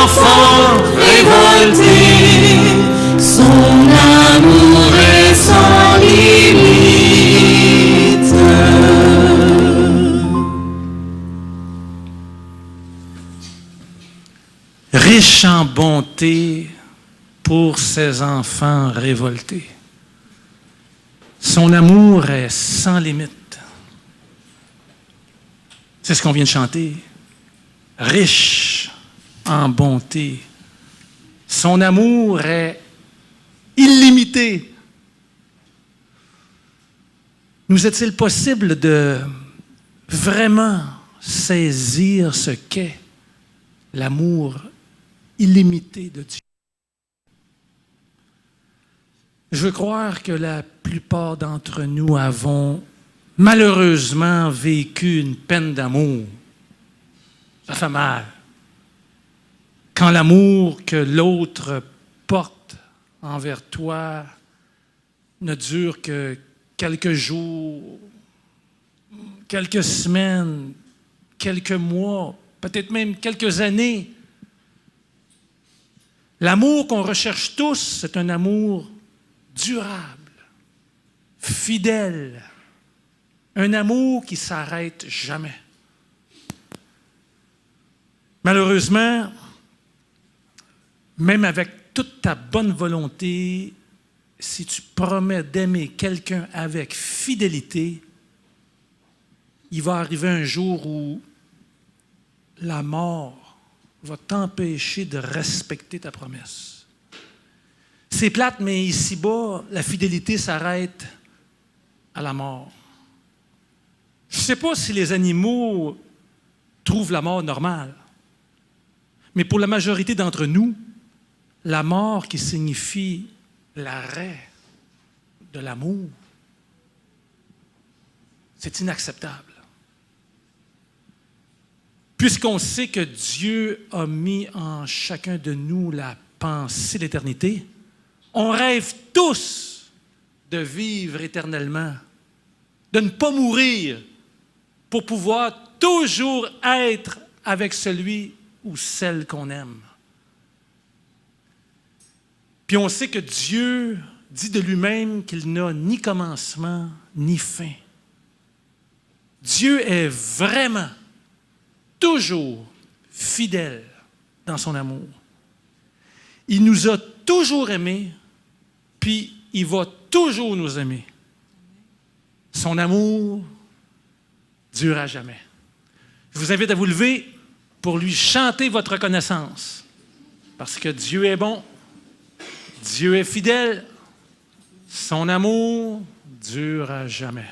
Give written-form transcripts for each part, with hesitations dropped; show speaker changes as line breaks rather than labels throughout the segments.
enfants révoltés, son amour est sans limite.
Riche en bonté pour ses enfants révoltés. Son amour est sans limite. C'est ce qu'on vient de chanter. Riche en bonté. Son amour est illimité. Nous est-il possible de vraiment saisir ce qu'est l'amour illimité de Dieu? Je veux croire que la plupart d'entre nous avons malheureusement vécu une peine d'amour. Ça fait mal. Quand l'amour que l'autre porte envers toi ne dure que quelques jours, quelques semaines, quelques mois, peut-être même quelques années. L'amour qu'on recherche tous, c'est un amour durable, fidèle, un amour qui ne s'arrête jamais. Malheureusement, même avec toute ta bonne volonté, si tu promets d'aimer quelqu'un avec fidélité, il va arriver un jour où la mort va t'empêcher de respecter ta promesse. C'est plate, mais ici-bas, la fidélité s'arrête à la mort. Je ne sais pas si les animaux trouvent la mort normale, mais pour la majorité d'entre nous, la mort qui signifie l'arrêt de l'amour, c'est inacceptable. Puisqu'on sait que Dieu a mis en chacun de nous la pensée de l'éternité, on rêve tous de vivre éternellement, de ne pas mourir pour pouvoir toujours être avec celui ou celle qu'on aime. Puis on sait que Dieu dit de lui-même qu'il n'a ni commencement ni fin. Dieu est vraiment toujours fidèle dans son amour. Il nous a toujours aimés, puis il va toujours nous aimer. Son amour dure à jamais. Je vous invite à vous lever pour lui chanter votre reconnaissance. Parce que Dieu est bon, Dieu est fidèle, son amour dure à jamais.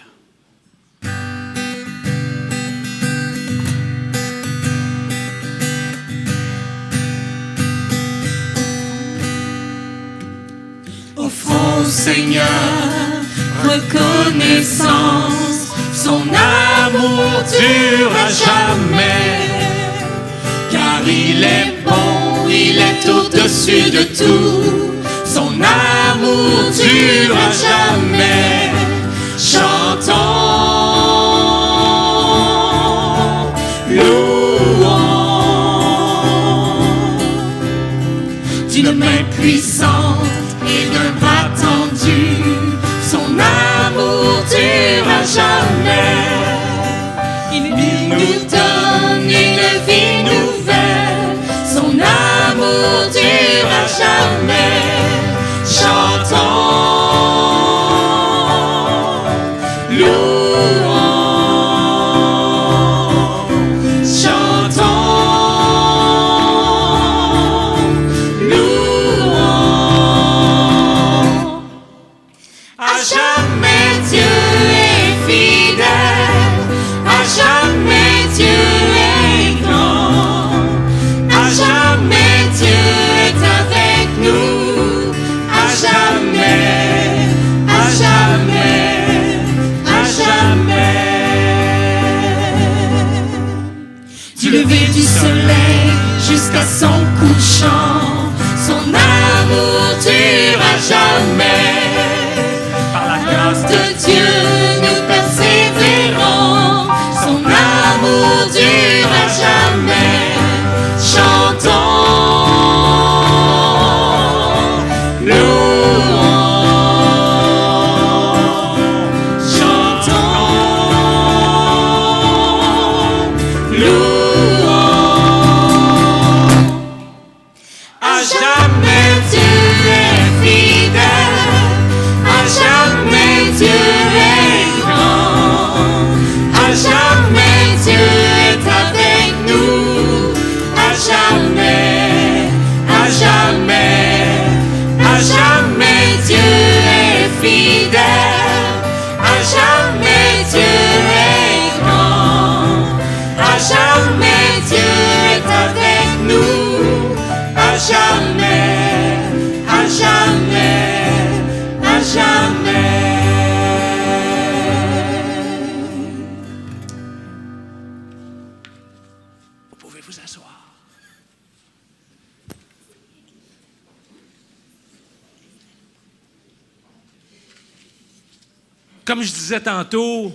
Offrons au Seigneur reconnaissance, son amour dure à jamais. Car il est bon, il est au-dessus de tout, son amour dure à jamais. Chantons, louons d'une main puissante et d'un bras tendu, son amour dure à jamais. Il nous donne une vie nouvelle, son amour dure à jamais. Chantons, louons, chantons, louons. À jamais Dieu est fidèle, à jamais Dieu est grand, à jamais Dieu est avec nous, à jamais, à jamais, à jamais. Du lever du soleil jusqu'à son couchant, son amour dure à jamais. Par la grâce de Dieu, nous persévérons, son amour dure à jamais. Chantons,
comme je disais tantôt,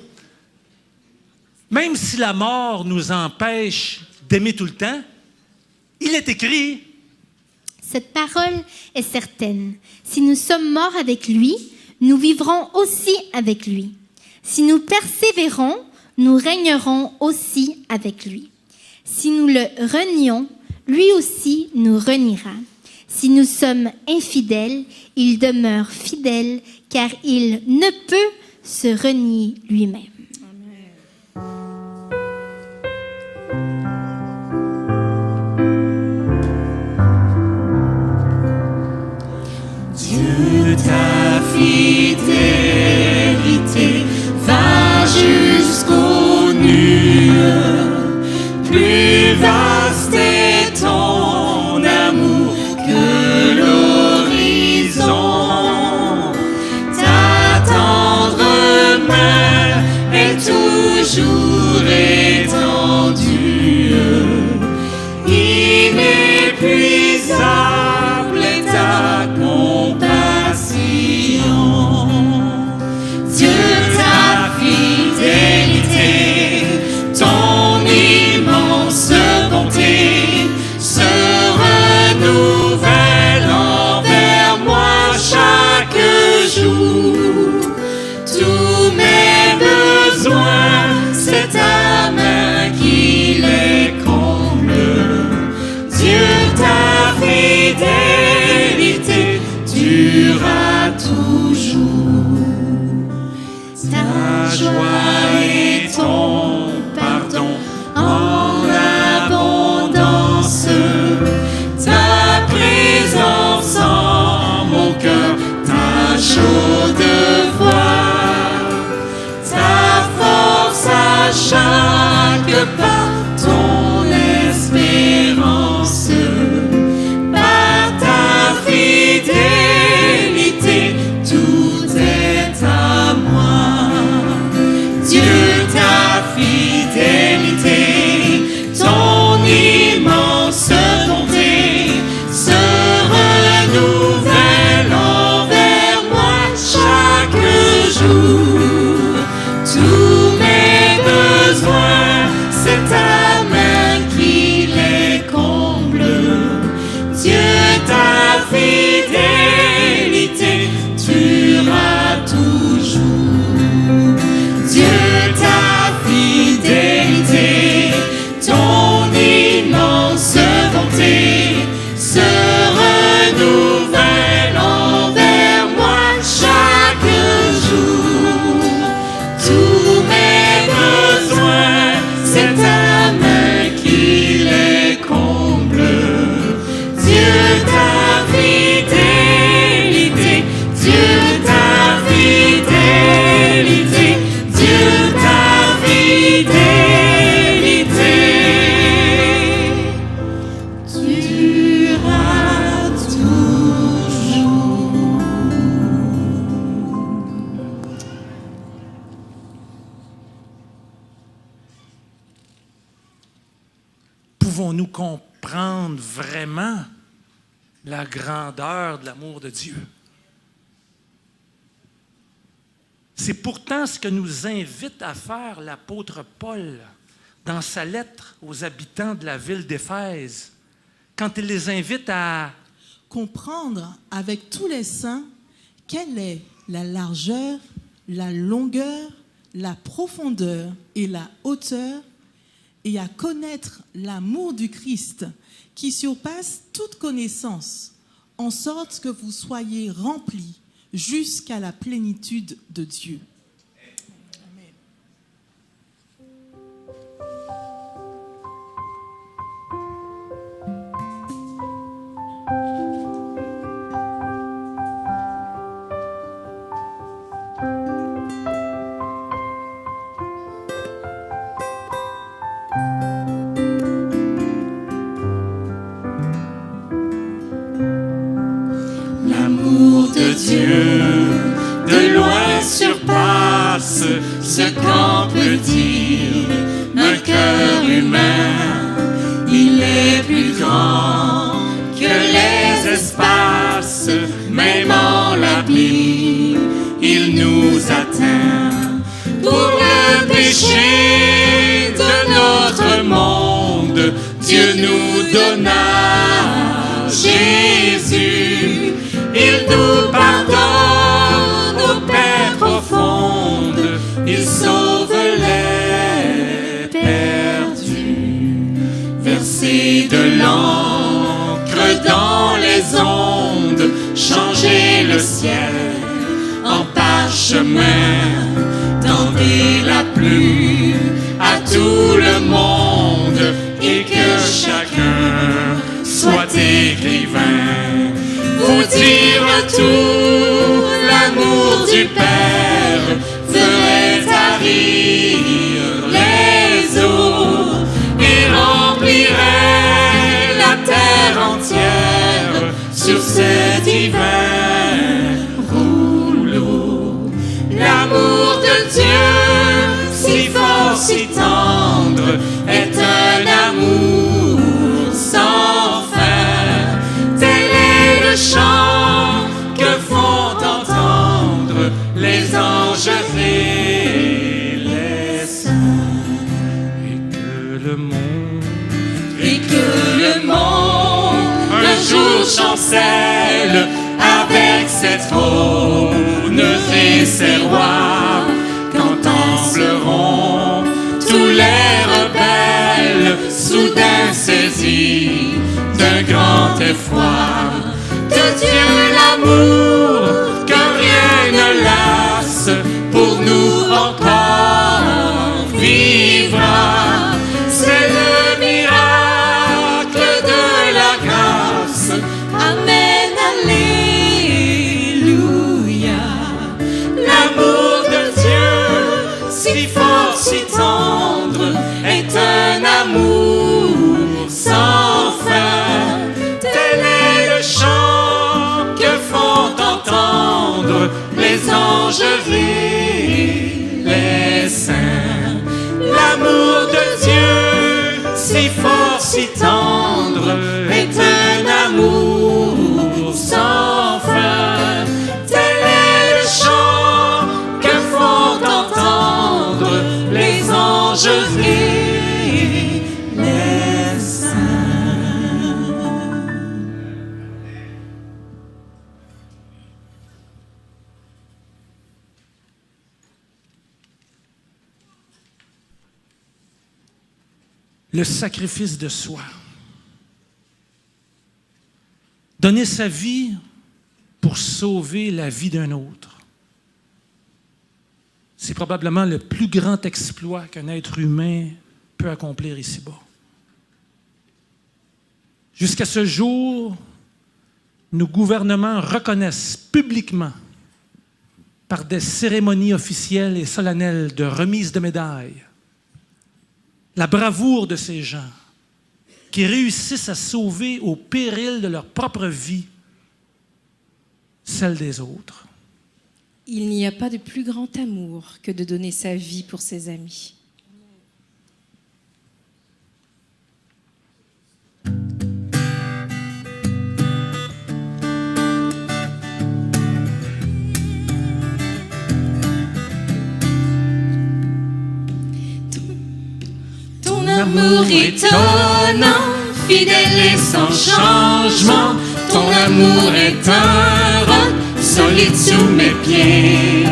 même si la mort nous empêche d'aimer tout le temps, il est écrit.
Cette parole est certaine. Si nous sommes morts avec lui, nous vivrons aussi avec lui. Si nous persévérons, nous régnerons aussi avec lui. Si nous le renions, lui aussi nous reniera. Si nous sommes infidèles, il demeure fidèle, car il ne peut se renier lui-même.
Dieu, ta fidélité va jusqu'aux nues. Plus vaste est ton amour que l'horizon. Ta tendre main est toujours étendue. Inépuisable est ta compassion. Dieu, ta fidélité, ton immense bonté se renouvelle envers moi chaque jour. Tous mes besoins, c'est ta main qui les comble. Dieu, ta fidélité durera toujours. Ta joie et ton pardon en abondance, ta présence en mon cœur, ta chaude voix, ta force à chaque pas, ton espérance. Par ta fidélité, tout est à moi. Dieu, ta fidélité, ton immense bonté se renouvelle envers moi chaque jour. Tous mes besoins, c'est ta main qui les comble. Dieu, ta fidélité durera toujours. Dieu, ta fidélité, ton immense bonté se renouvelle envers moi chaque jour. Tous mes besoins, c'est ta main qui les comble. Dieu, ta fidélité, Dieu, ta fidélité, Dieu, ta fidélité durera toujours.
Pouvons-nous comprendre vraiment la grandeur de l'amour de Dieu? C'est pourtant ce que nous invite à faire l'apôtre Paul dans sa lettre aux habitants de la ville d'Éphèse, quand il les invite à
comprendre avec tous les saints quelle est la largeur, la longueur, la profondeur et la hauteur, et à connaître l'amour du Christ qui surpasse toute connaissance, en sorte que vous soyez remplis jusqu'à la plénitude de Dieu. Amen.
L'amour de Dieu de loin surpasse ce qu'on peut dire. Un cœur humain, il est plus grand que les espaces, même en l'abîme, il nous atteint. à Jésus. Il nous pardonne nos peines profondes, il sauve les perdus. Verser de l'encre dans les ondes, changer le ciel en parchemin, tendez la plume à tout le monde et que chacun soit écrivain. Vous dire tout l'amour du Père ferait tarir les eaux et remplirait la terre entière sur ce divin rouleau. L'amour de Dieu, si fort, si tendre, est un amour sans fin. Tel est le chant que font entendre les anges et les saints. Et que le monde un jour chancelle avec ses trônes et ses rois, contempleront tous les rebelles soudain saisis d'un grand effroi. De Dieu l'amour que rien ne lasse, pour nous encore vivra. C'est le miracle de la grâce. Amen, alléluia. L'amour de Dieu, si fort, si tendre, est un amour sans fin. Tel est le chant que font entendre les anges et les saints. L'amour de Dieu, si fort, si tendre, est un amour sans fin. Tel est le chant que font entendre les anges et les saints.
Le sacrifice de soi. Donner sa vie pour sauver la vie d'un autre. C'est probablement le plus grand exploit qu'un être humain peut accomplir ici-bas. Jusqu'à ce jour, nos gouvernements reconnaissent publiquement, par des cérémonies officielles et solennelles de remise de médailles, la bravoure de ces gens qui réussissent à sauver au péril de leur propre vie celle des autres.
Il n'y a pas de plus grand amour que de donner sa vie pour ses amis.
Ton amour étonnant, fidèle et sans changement. Ton amour est un roc solide sous mes pieds.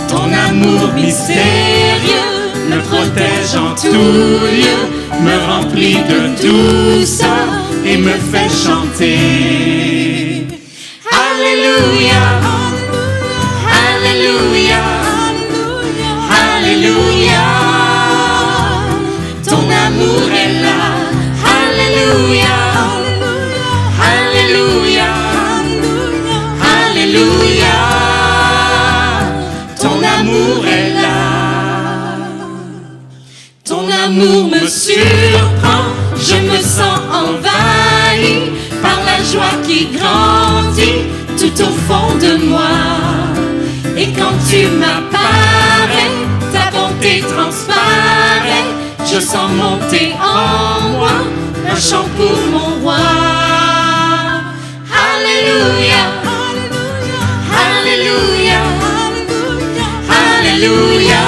Ton amour mystérieux me protège en tout lieu, me remplit de douceur et me fait chanter. Alléluia, Alléluia, Alléluia. Ton amour est là. Alléluia, Alléluia, Alléluia. Ton amour est là. Ton amour me surprend. Je me sens envahi par la joie qui grandit tout au fond de moi. Et quand tu m'apparais, ta bonté transparaît. Je sens monter en moi un chant pour mon roi. Alléluia, Alléluia, Alléluia.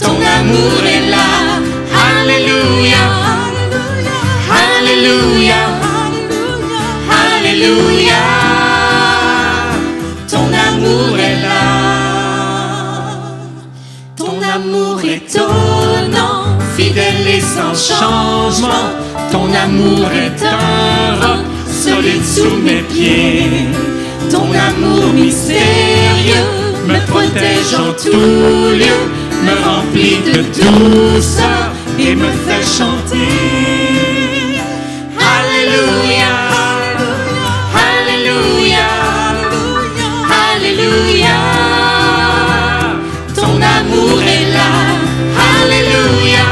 Ton amour est là. Alléluia, changement. Ton amour est un roc solide sous mes pieds. Ton amour mystérieux me protège en tout lieu, me remplit de douceur et me fait chanter. Alléluia, Alléluia, Alléluia. Ton amour est là. Alléluia,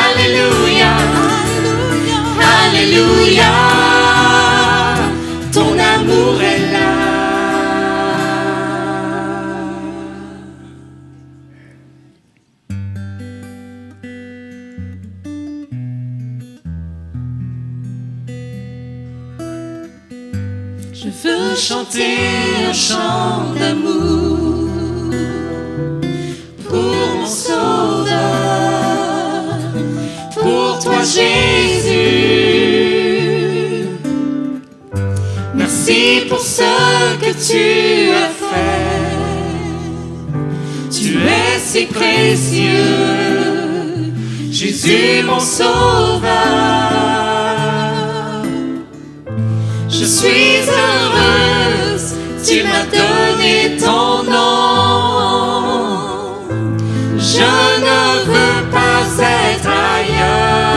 Alléluia, Alléluia. Ton amour est là. Je veux chanter un chant d'amour pour mon Sauveur, pour toi Jésus. Merci pour ce que tu as fait. Tu es si précieux, Jésus mon Sauveur. Je suis heureuse, tu m'as donné ton nom. Je ne veux pas être ailleurs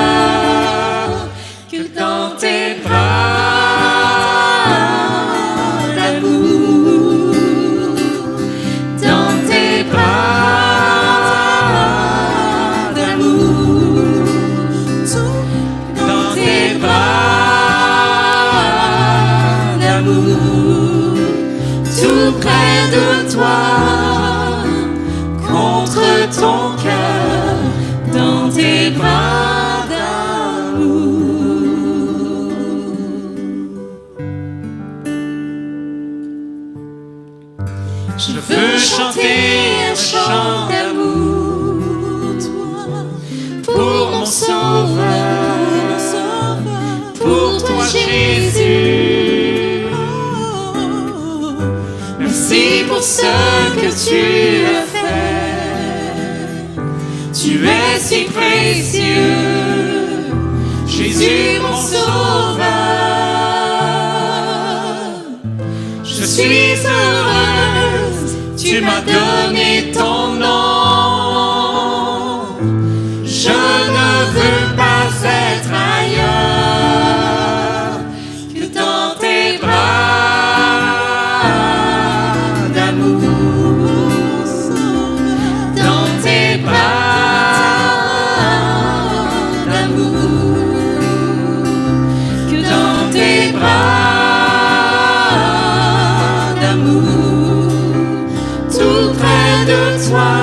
que dans tes bras d'amour, dans tes bras d'amour, dans tes bras d'amour, tout près de toi, contre ton cœur, dans tes bras d'amour. Je veux chanter un chant d'amour pour mon Sauveur, pour toi Jésus. Merci pour ce que tu as fait. Tu es si précieux, Jésus mon Sauveur. Je suis heureuse, tu m'as donné ton nom. Je ne veux pas être ailleurs que dans tes bras d'amour, dans tes bras d'amour, que dans tes bras d'amour, tout près de toi,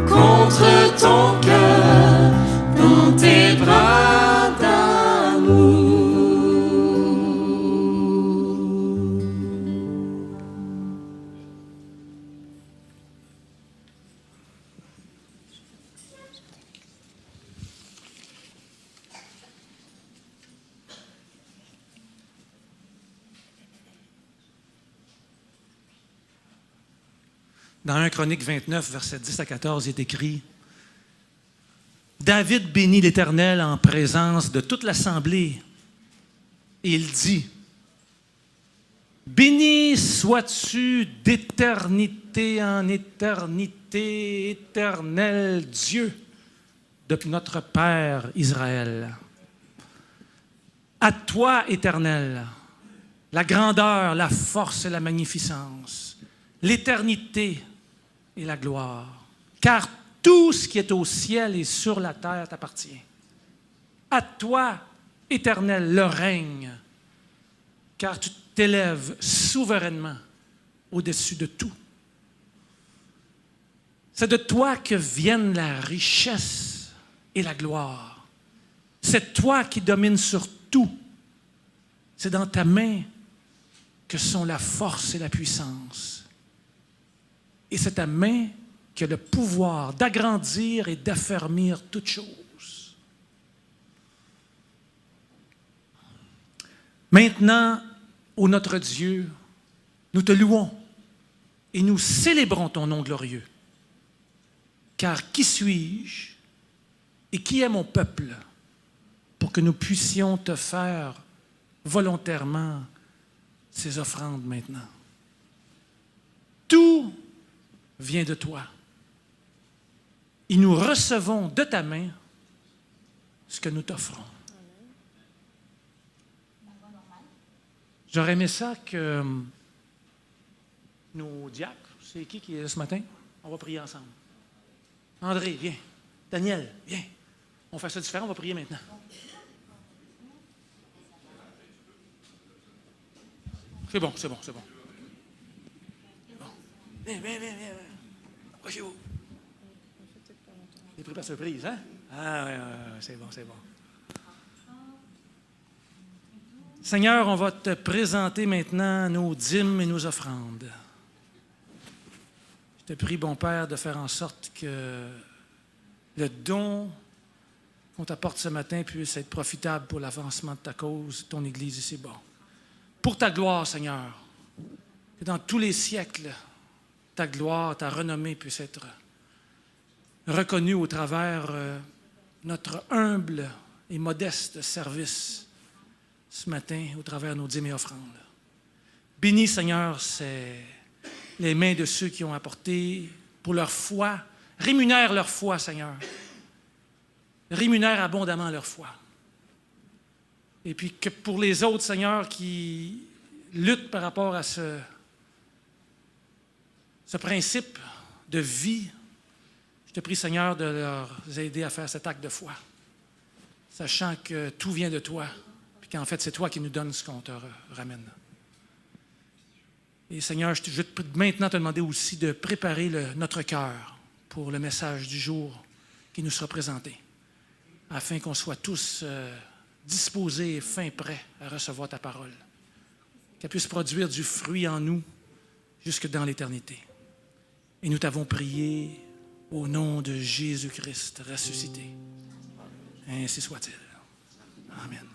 contre ton cœur, dans tes bras d'amour.
Dans 1 Chronique 29, versets 10 à 14, il est écrit « David bénit l'Éternel en présence de toute l'assemblée. Et il dit, « Béni sois-tu d'éternité en éternité, éternel Dieu de notre Père Israël. À toi, Éternel, la grandeur, la force et la magnificence, l'éternité et la gloire, car tout ce qui est au ciel et sur la terre t'appartient. À toi, Éternel, le règne, car tu t'élèves souverainement au-dessus de tout. C'est de toi que viennent la richesse et la gloire. C'est toi qui domines sur tout. C'est dans ta main que sont la force et la puissance. Et c'est ta main qui a le pouvoir d'agrandir et d'affermir toutes choses. Maintenant, ô notre Dieu, nous te louons et nous célébrons ton nom glorieux. Car qui suis-je Et qui est mon peuple pour que nous puissions te faire volontairement ces offrandes maintenant? Tout vient de toi. Et nous recevons de ta main ce que nous t'offrons. J'aurais aimé ça que nos diacres, c'est qui est là ce matin? On va prier ensemble. André, viens. Daniel, viens. On fait ça différent, on va prier maintenant. C'est bon. Bon. Viens. Approchez-vous. T'es pris par surprise, hein? Ah, ouais, c'est bon. Seigneur, on va te présenter maintenant nos dîmes et nos offrandes. Je te prie, bon Père, de faire en sorte que le don qu'on t'apporte ce matin puisse être profitable pour l'avancement de ta cause, ton Église ici bas. Pour ta gloire, Seigneur, que dans tous les siècles, ta gloire, ta renommée puisse être reconnue au travers notre humble et modeste service ce matin, au travers de nos dîmes et offrandes. Bénis, Seigneur, les mains de ceux qui ont apporté pour leur foi. Rémunère leur foi, Seigneur. Rémunère abondamment leur foi. Et puis que pour les autres, Seigneur, qui luttent par rapport à ce principe de vie, je te prie, Seigneur, de leur aider à faire cet acte de foi, sachant que tout vient de toi, puis qu'en fait, c'est toi qui nous donnes ce qu'on te ramène. Et Seigneur, je veux maintenant te demander aussi de préparer notre cœur pour le message du jour qui nous sera présenté, afin qu'on soit tous disposés et fins prêts à recevoir ta parole, qu'elle puisse produire du fruit en nous jusque dans l'éternité. Et nous t'avons prié au nom de Jésus-Christ ressuscité. Ainsi soit-il. Amen.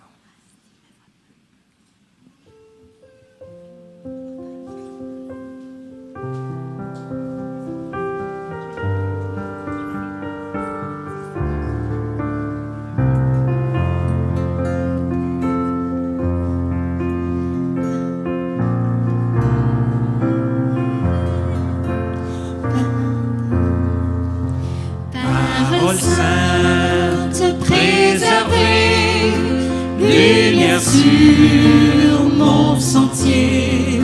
Parole sainte, préservée, lumière sur mon sentier,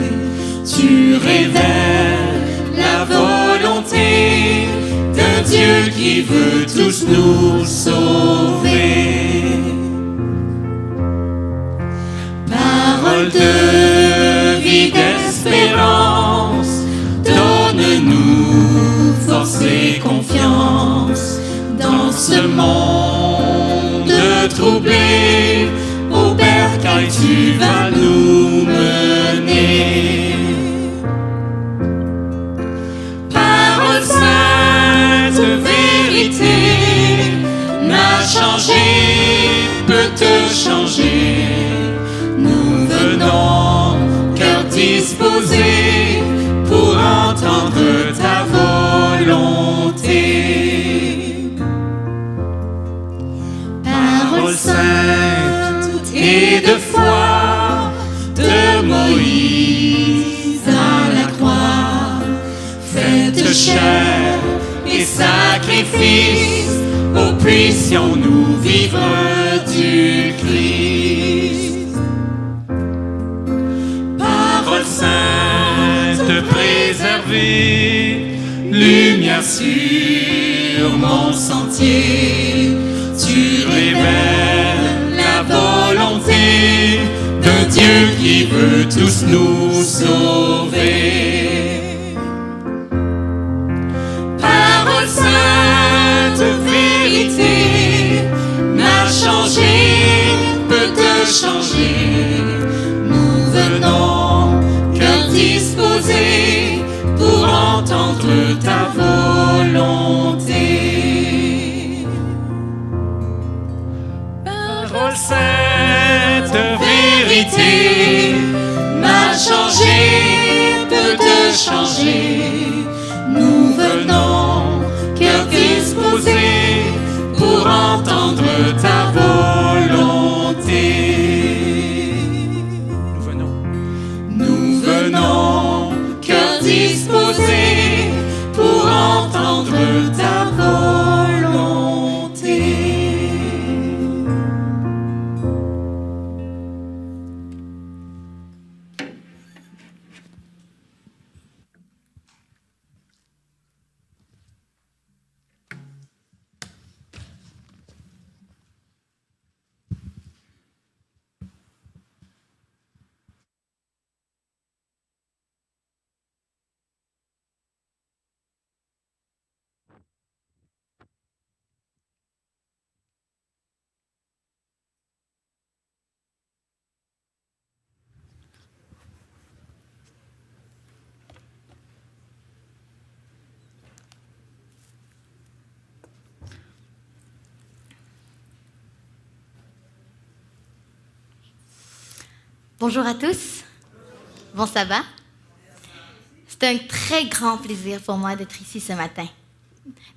tu révèles la volonté d'un Dieu qui veut tous nous sauver. Parole de vie, d'espérance, donne-nous force et confiance dans ce monde troublé. Au bercail, tu vas nous mener. Parole sainte, vérité, m'a changé, peut te changer. Nous venons, cœur disposé, pour entendre ta volonté. Parole sainte et de foi, de Moïse à la croix, faite chair et sacrifice, ô puissions-nous vivre du Christ. Parole sainte, préservée, lumière sur mon sentier, tu révèles la volonté d'un Dieu qui veut tous nous sauver. Parole sainte, vérité, m'a changé, peut te changer. Nous venons, cœur disposé, pour entendre ta volonté. Parole sainte, vérité, m'a changé, peut te changer. Nous venons, cœur disposé, pour entendre
Bonjour à tous. Bon sabbat. C'est un très grand plaisir pour moi d'être ici ce matin.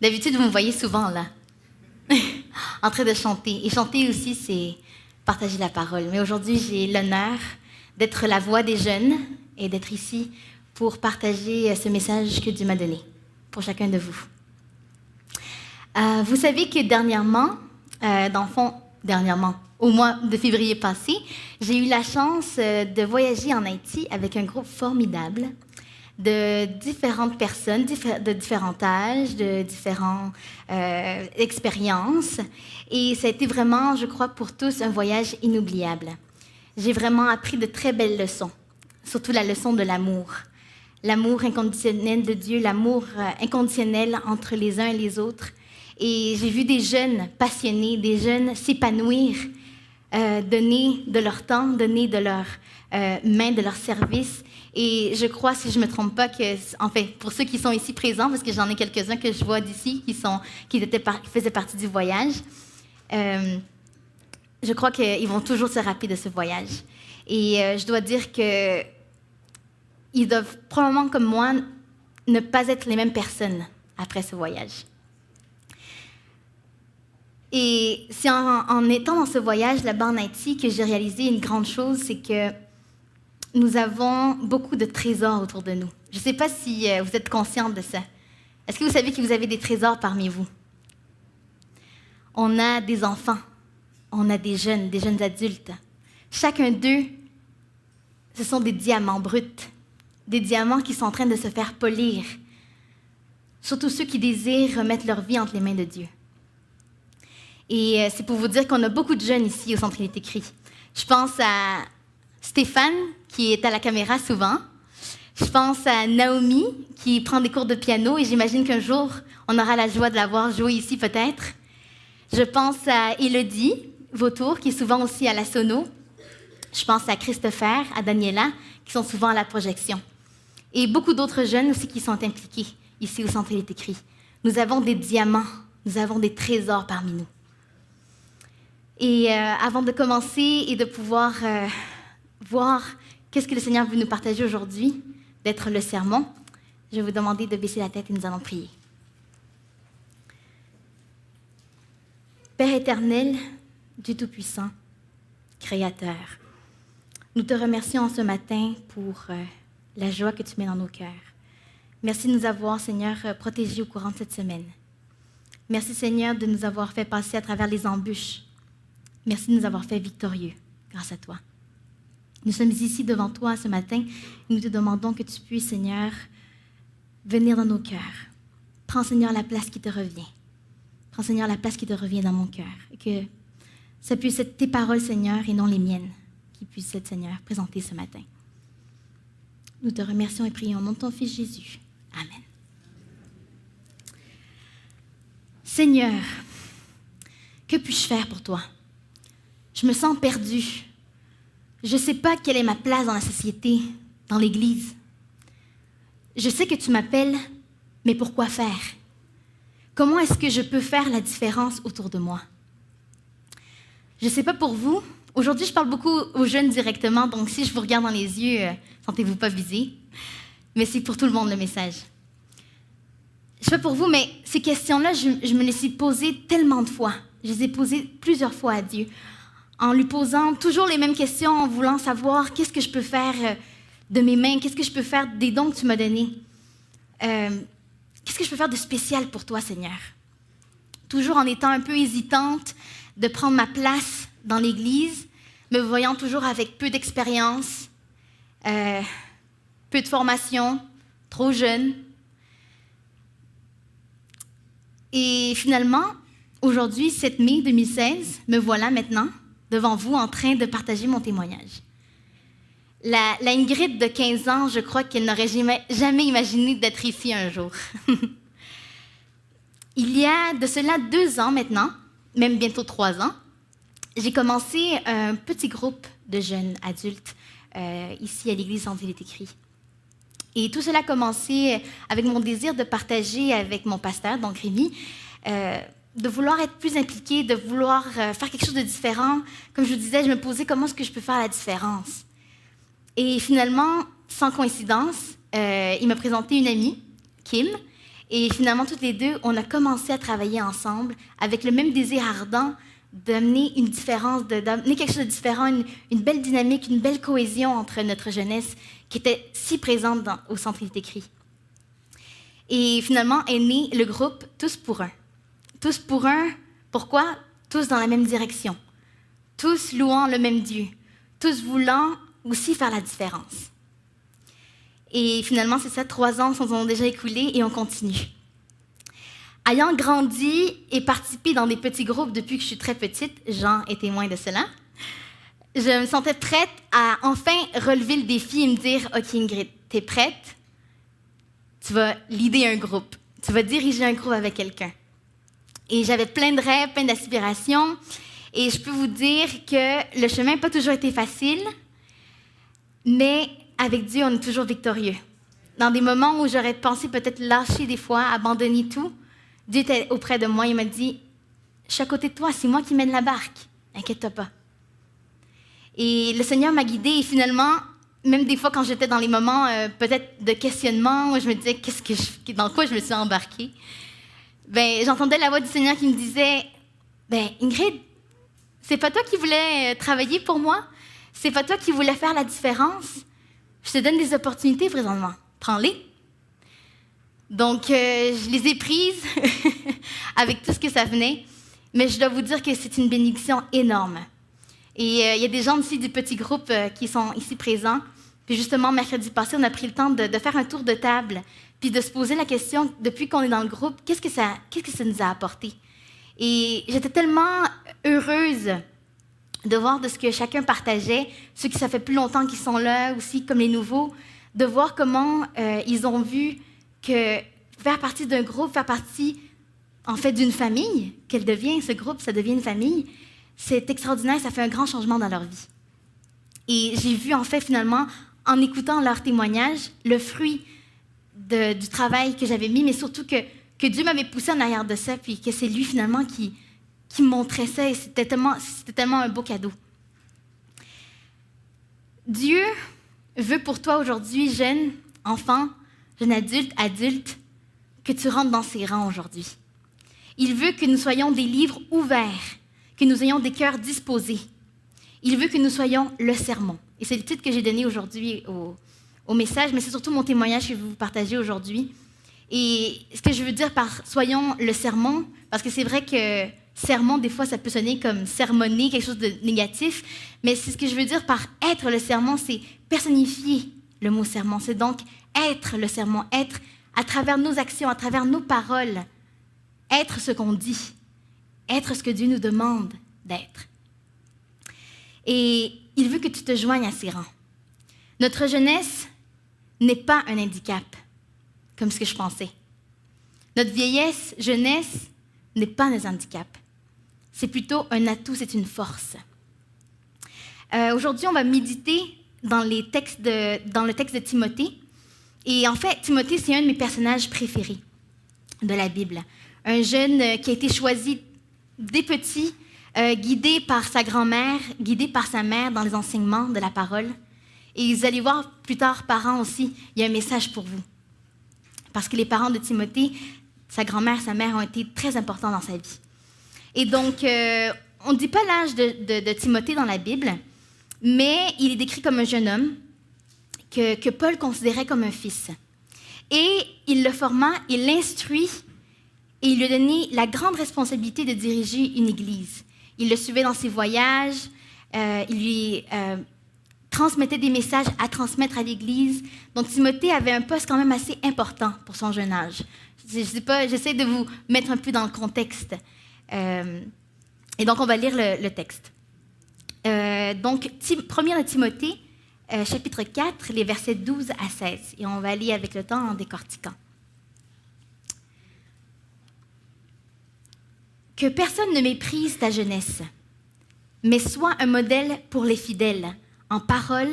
D'habitude, vous me voyez souvent là, en train de chanter. Et chanter aussi, c'est partager la parole. Mais aujourd'hui, j'ai l'honneur d'être la voix des jeunes et d'être ici pour partager ce message que Dieu m'a donné pour chacun de vous. Vous savez que dernièrement, au mois de février passé, j'ai eu la chance de voyager en Haïti avec un groupe formidable de différentes personnes, de différents âges, de différentes expériences. Et ça a été vraiment, je crois, pour tous, un voyage inoubliable. J'ai vraiment appris de très belles leçons, surtout la leçon de l'amour. L'amour inconditionnel de Dieu, l'amour inconditionnel entre les uns et les autres. Et j'ai vu des jeunes passionnés, des jeunes s'épanouir, donner de leur temps, donner de leur main, de leur service. Et je crois, si je ne me trompe pas, pour ceux qui sont ici présents, parce que j'en ai quelques-uns que je vois d'ici qui faisaient partie du voyage, je crois qu'ils vont toujours se rappeler de ce voyage. Et je dois dire qu'ils doivent probablement, comme moi, ne pas être les mêmes personnes après ce voyage. Et c'est en étant dans ce voyage là-bas en Haïti que j'ai réalisé une grande chose, c'est que nous avons beaucoup de trésors autour de nous. Je ne sais pas si vous êtes conscients de ça. Est-ce que vous savez que vous avez des trésors parmi vous? On a des enfants, on a des jeunes adultes. Chacun d'eux, ce sont des diamants bruts, des diamants qui sont en train de se faire polir. Surtout ceux qui désirent remettre leur vie entre les mains de Dieu. Et c'est pour vous dire qu'on a beaucoup de jeunes ici au Centre Trinité-Christ. Je pense à Stéphane, qui est à la caméra souvent. Je pense à Naomi, qui prend des cours de piano, et j'imagine qu'un jour, on aura la joie de la voir jouer ici peut-être. Je pense à Élodie Vautour, qui est souvent aussi à la sono. Je pense à Christopher, à Daniela, qui sont souvent à la projection. Et beaucoup d'autres jeunes aussi qui sont impliqués ici au Centre Trinité-Christ. Nous avons des diamants, nous avons des trésors parmi nous. Et avant de commencer et de pouvoir voir qu'est-ce que le Seigneur veut nous partager aujourd'hui, d'être le sermon, je vais vous demander de baisser la tête et nous allons prier. Père éternel, Dieu Tout-Puissant, Créateur, nous te remercions ce matin pour la joie que tu mets dans nos cœurs. Merci de nous avoir, Seigneur, protégés au courant de cette semaine. Merci, Seigneur, de nous avoir fait passer à travers les embûches. Merci de nous avoir fait victorieux grâce à toi. Nous sommes ici devant toi ce matin et nous te demandons que tu puisses, Seigneur, venir dans nos cœurs. Prends, Seigneur, la place qui te revient. Prends, Seigneur, la place qui te revient dans mon cœur. Et que ça puisse être tes paroles, Seigneur, et non les miennes, qui puissent être, Seigneur, présentées ce matin. Nous te remercions et prions au nom de ton Fils Jésus. Amen. Seigneur, que puis-je faire pour toi? Je me sens perdue. Je ne sais pas quelle est ma place dans la société, dans l'Église. Je sais que tu m'appelles, mais pourquoi faire? Comment est-ce que je peux faire la différence autour de moi? Je ne sais pas pour vous. Aujourd'hui, je parle beaucoup aux jeunes directement, donc si je vous regarde dans les yeux, sentez-vous pas visés. Mais c'est pour tout le monde le message. Je ne sais pas pour vous, mais ces questions-là, je me les suis posées tellement de fois. Je les ai posées plusieurs fois à Dieu, en lui posant toujours les mêmes questions, en voulant savoir qu'est-ce que je peux faire de mes mains, qu'est-ce que je peux faire des dons que tu m'as donnés. Qu'est-ce que je peux faire de spécial pour toi, Seigneur? Toujours en étant un peu hésitante de prendre ma place dans l'Église, me voyant toujours avec peu d'expérience, peu de formation, trop jeune. Et finalement, aujourd'hui, 7 mai 2016, me voilà maintenant devant vous en train de partager mon témoignage. La Ingrid de 15 ans, je crois qu'elle n'aurait jamais imaginé d'être ici un jour. Il y a de cela 2 ans maintenant, même bientôt 3 ans, j'ai commencé un petit groupe de jeunes adultes ici à l'église Centre Trinité-Christ. Et tout cela a commencé avec mon désir de partager avec mon pasteur, donc Rémi, de vouloir être plus impliquée, de vouloir faire quelque chose de différent. Comme je vous disais, je me posais comment est-ce que je peux faire la différence. Et finalement, sans coïncidence, il m'a présenté une amie, Kim. Et finalement, toutes les deux, on a commencé à travailler ensemble avec le même désir ardent d'amener une différence, d'amener quelque chose de différent, une belle dynamique, une belle cohésion entre notre jeunesse qui était si présente au Centre Il est écrit. Et finalement est né le groupe Tous pour un. Tous pour un, pourquoi? Tous dans la même direction. Tous louant le même Dieu. Tous voulant aussi faire la différence. Et finalement, c'est ça, 3 ans s'en sont déjà écoulés et on continue. Ayant grandi et participé dans des petits groupes depuis que je suis très petite, Jean est témoin de cela, je me sentais prête à enfin relever le défi et me dire « Ok Ingrid, t'es prête? Tu vas leader un groupe. Tu vas diriger un groupe avec quelqu'un. » Et j'avais plein de rêves, plein d'aspirations. Et je peux vous dire que le chemin n'a pas toujours été facile, mais avec Dieu, on est toujours victorieux. Dans des moments où j'aurais pensé peut-être lâcher des fois, abandonner tout, Dieu était auprès de moi, il m'a dit « Je suis à côté de toi, c'est moi qui mène la barque, inquiète-toi pas. » Et le Seigneur m'a guidée et finalement, même des fois quand j'étais dans les moments peut-être de questionnement, où je me disais dans quoi je me suis embarquée, j'entendais la voix du Seigneur qui me disait « Ingrid, c'est pas toi qui voulais travailler pour moi? C'est pas toi qui voulais faire la différence? Je te donne des opportunités présentement. Prends-les. » Donc, je les ai prises avec tout ce que ça venait. Mais je dois vous dire que c'est une bénédiction énorme. Et il y a des gens aussi du petit groupe qui sont ici présents. Puis justement, mercredi passé, on a pris le temps de faire un tour de table, puis de se poser la question, depuis qu'on est dans le groupe, qu'est-ce que ça nous a apporté? Et j'étais tellement heureuse de voir de ce que chacun partageait, ceux qui ça fait plus longtemps qu'ils sont là aussi, comme les nouveaux, de voir comment ils ont vu que faire partie d'un groupe, faire partie en fait d'une famille, qu'elle devient, ce groupe, ça devient une famille, c'est extraordinaire, ça fait un grand changement dans leur vie. Et j'ai vu en fait finalement, en écoutant leurs témoignages, le fruit du travail que j'avais mis, mais surtout que Dieu m'avait poussé en arrière de ça, puis que c'est lui finalement qui me montrait ça, et c'était tellement un beau cadeau. Dieu veut pour toi aujourd'hui, jeune enfant, jeune adulte, que tu rentres dans ses rangs aujourd'hui. Il veut que nous soyons des livres ouverts, que nous ayons des cœurs disposés. Il veut que nous soyons le sermon. Et c'est le titre que j'ai donné aujourd'hui au message, mais c'est surtout mon témoignage que je vais vous partager aujourd'hui. Et ce que je veux dire par « soyons le sermon », parce que c'est vrai que sermon, des fois, ça peut sonner comme sermonner, quelque chose de négatif, mais c'est ce que je veux dire par « être le sermon », c'est personnifier le mot sermon. C'est donc être le sermon, être à travers nos actions, à travers nos paroles, être ce qu'on dit, être ce que Dieu nous demande d'être. Et il veut que tu te joignes à ses rangs. Notre jeunesse n'est pas un handicap, comme ce que je pensais. Notre vieillesse, jeunesse, n'est pas un handicap. C'est plutôt un atout, c'est une force. Aujourd'hui, on va méditer dans le texte de Timothée. Et en fait, Timothée, c'est un de mes personnages préférés de la Bible. Un jeune qui a été choisi dès petit, guidé par sa grand-mère, guidé par sa mère dans les enseignements de la parole. Et vous allez voir plus tard, parents aussi, il y a un message pour vous. Parce que les parents de Timothée, sa grand-mère, sa mère ont été très importants dans sa vie. Et donc, on ne dit pas l'âge de Timothée dans la Bible, mais il est décrit comme un jeune homme que Paul considérait comme un fils. Et il le forma, il l'instruit, et il lui a donné la grande responsabilité de diriger une église. Il le suivait dans ses voyages, il lui transmettait des messages à transmettre à l'Église. Donc, Timothée avait un poste quand même assez important pour son jeune âge. Je sais pas, j'essaie de vous mettre un peu dans le contexte. Et donc, on va lire le texte. Donc, 1 Timothée, chapitre 4, les versets 12 à 16. Et on va aller avec le temps en décortiquant. Que personne ne méprise ta jeunesse, mais sois un modèle pour les fidèles, en parole,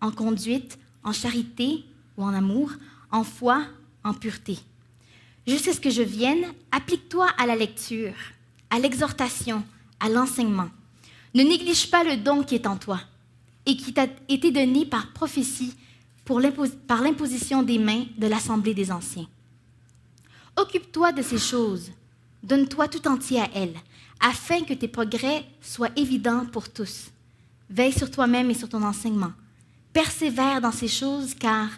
en conduite, en charité ou en amour, en foi, en pureté. Jusqu'à ce que je vienne, applique-toi à la lecture, à l'exhortation, à l'enseignement. Ne néglige pas le don qui est en toi. et qui t'a été donné par prophétie par l'imposition des mains de l'Assemblée des anciens. Occupe-toi de ces choses, donne-toi tout entier à elles, afin que tes progrès soient évidents pour tous. Veille sur toi-même et sur ton enseignement. Persévère dans ces choses, car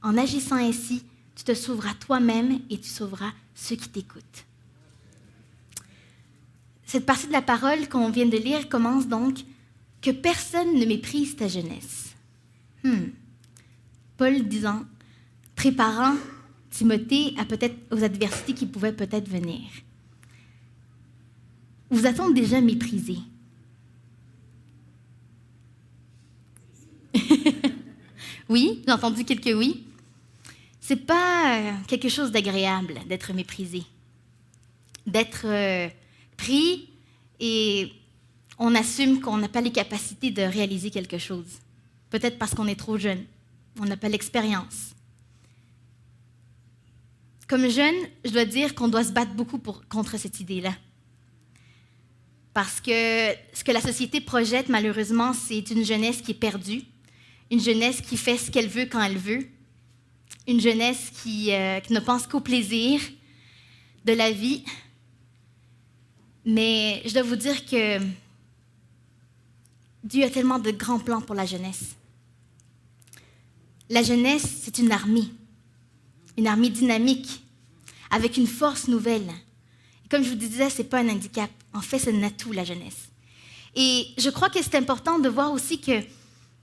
en agissant ainsi, tu te sauveras toi-même et tu sauveras ceux qui t'écoutent. Cette partie de la parole qu'on vient de lire commence donc « Que personne ne méprise ta jeunesse ». Paul disant, préparant Timothée aux adversités qui pouvaient peut-être venir. Vous a-t-on déjà méprisé? Oui, j'ai entendu quelques oui. C'est pas quelque chose d'agréable d'être méprisé, d'être pris et on assume qu'on n'a pas les capacités de réaliser quelque chose. Peut-être parce qu'on est trop jeune, on n'a pas l'expérience. Comme jeune, je dois dire qu'on doit se battre beaucoup contre cette idée-là. Parce que ce que la société projette, malheureusement, c'est une jeunesse qui est perdue, une jeunesse qui fait ce qu'elle veut quand elle veut, une jeunesse qui ne pense qu'au plaisir de la vie. Mais je dois vous dire que Dieu a tellement de grands plans pour la jeunesse. La jeunesse, c'est une armée dynamique, avec une force nouvelle. Et comme je vous disais, ce n'est pas un handicap. En fait, c'est un atout, la jeunesse. Et je crois que c'est important de voir aussi que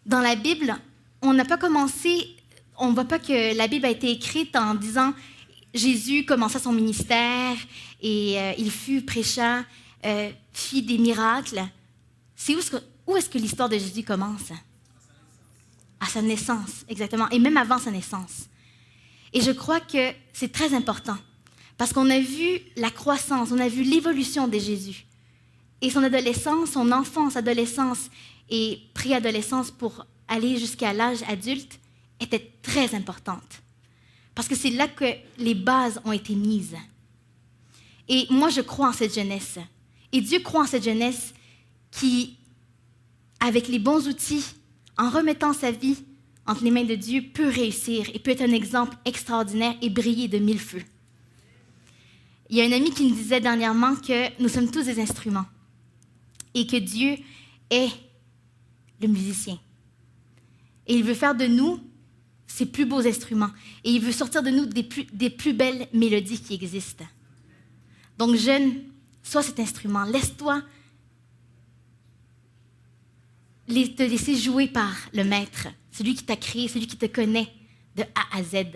dans la Bible, on n'a pas commencé, on ne voit pas que la Bible a été écrite en disant Jésus commença son ministère et il fut prêchant, fit des miracles. C'est où est-ce que l'histoire de Jésus commence? À sa naissance, exactement, et même avant sa naissance. Et je crois que c'est très important, parce qu'on a vu la croissance, on a vu l'évolution de Jésus. Et son adolescence, son enfance, adolescence et préadolescence pour aller jusqu'à l'âge adulte était très importante. Parce que c'est là que les bases ont été mises. Et moi, je crois en cette jeunesse. Et Dieu croit en cette jeunesse qui, avec les bons outils, en remettant sa vie entre les mains de Dieu, peut réussir et peut être un exemple extraordinaire et briller de mille feux. Il y a un ami qui me disait dernièrement que nous sommes tous des instruments et que Dieu est le musicien. Et il veut faire de nous ses plus beaux instruments. Et il veut sortir de nous des plus belles mélodies qui existent. Donc, jeune, sois cet instrument. Laisse-toi te laisser jouer par le Maître, celui qui t'a créé, celui qui te connaît de A à Z.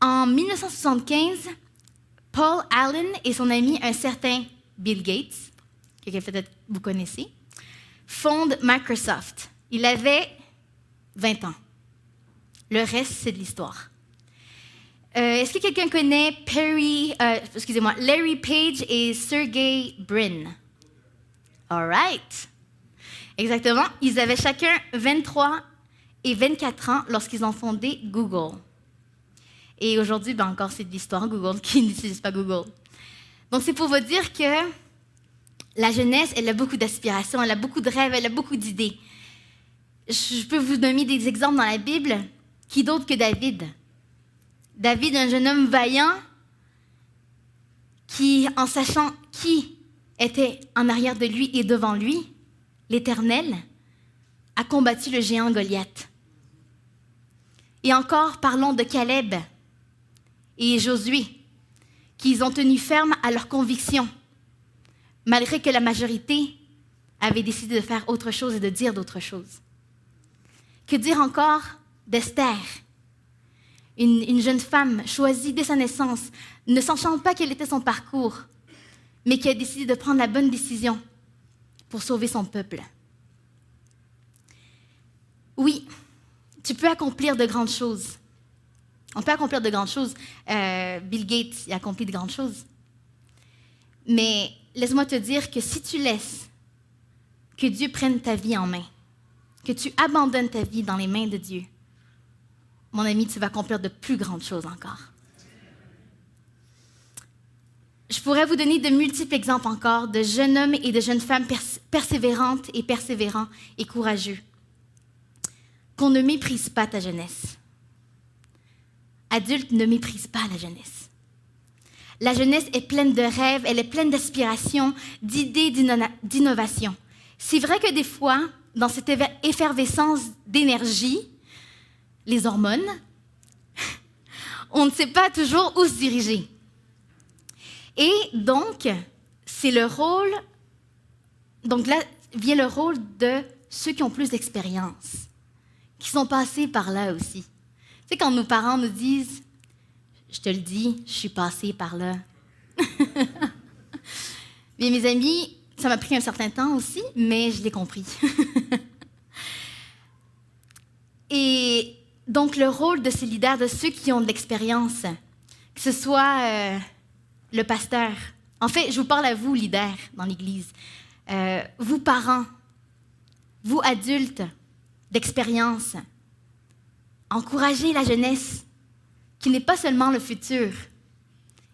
En 1975, Paul Allen et son ami, un certain Bill Gates, que peut-être vous connaissez, fondent Microsoft. Il avait 20 ans. Le reste, c'est de l'histoire. Est-ce que quelqu'un connaît Larry Page et Sergey Brin? All right. Exactement. Ils avaient chacun 23 et 24 ans lorsqu'ils ont fondé Google. Et aujourd'hui, encore, c'est de l'histoire Google qui n'utilise pas Google. Donc, c'est pour vous dire que la jeunesse, elle a beaucoup d'aspirations, elle a beaucoup de rêves, elle a beaucoup d'idées. Je peux vous donner des exemples dans la Bible. Qui d'autre que David? David, un jeune homme vaillant qui, en sachant qui était en arrière de lui et devant lui, l'Éternel, a combattu le géant Goliath. Et encore, parlons de Caleb et Josué, qui ont tenu ferme à leurs convictions, malgré que la majorité avait décidé de faire autre chose et de dire d'autres choses. Que dire encore d'Esther, une jeune femme choisie dès sa naissance, ne sachant pas quel était son parcours, mais qui a décidé de prendre la bonne décision pour sauver son peuple. Oui, tu peux accomplir de grandes choses. On peut accomplir de grandes choses. Bill Gates a accompli de grandes choses. Mais laisse-moi te dire que si tu laisses que Dieu prenne ta vie en main, que tu abandonnes ta vie dans les mains de Dieu, mon ami, tu vas accomplir de plus grandes choses encore. Je pourrais vous donner de multiples exemples encore de jeunes hommes et de jeunes femmes persévérante et persévérant et courageux. Qu'on ne méprise pas ta jeunesse. Adulte, ne méprise pas la jeunesse. La jeunesse est pleine de rêves, elle est pleine d'aspirations, d'idées, d'innovations. C'est vrai que des fois, dans cette effervescence d'énergie, les hormones, on ne sait pas toujours où se diriger. Et donc, c'est le rôle, donc là vient le rôle de ceux qui ont plus d'expérience, qui sont passés par là aussi. Tu sais, quand nos parents nous disent « Je te le dis, je suis passé par là. » Mais mes amis, ça m'a pris un certain temps aussi, mais je l'ai compris. Et donc, le rôle de ces leaders, de ceux qui ont de l'expérience, que ce soit le pasteur. En fait, je vous parle à vous, leaders, dans l'Église. Vous, parents, vous, adultes, d'expérience. Encouragez la jeunesse, qui n'est pas seulement le futur,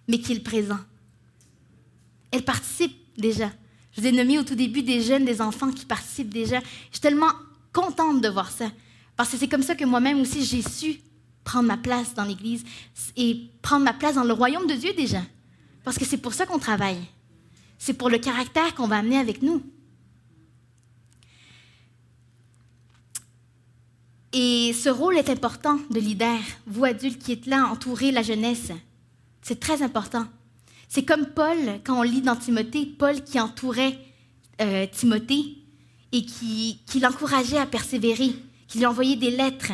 mais qui est le présent. Elle participe déjà. Je vous ai nommé au tout début des jeunes, des enfants qui participent déjà. Je suis tellement contente de voir ça. Parce que c'est comme ça que moi-même aussi, j'ai su prendre ma place dans l'Église et prendre ma place dans le royaume de Dieu déjà. Parce que c'est pour ça qu'on travaille. C'est pour le caractère qu'on va amener avec nous. Et ce rôle est important de leader. Vous, adultes qui êtes là, entourez la jeunesse. C'est très important. C'est comme Paul, quand on lit dans Timothée, Paul qui entourait Timothée et qui l'encourageait à persévérer, qui lui envoyait des lettres.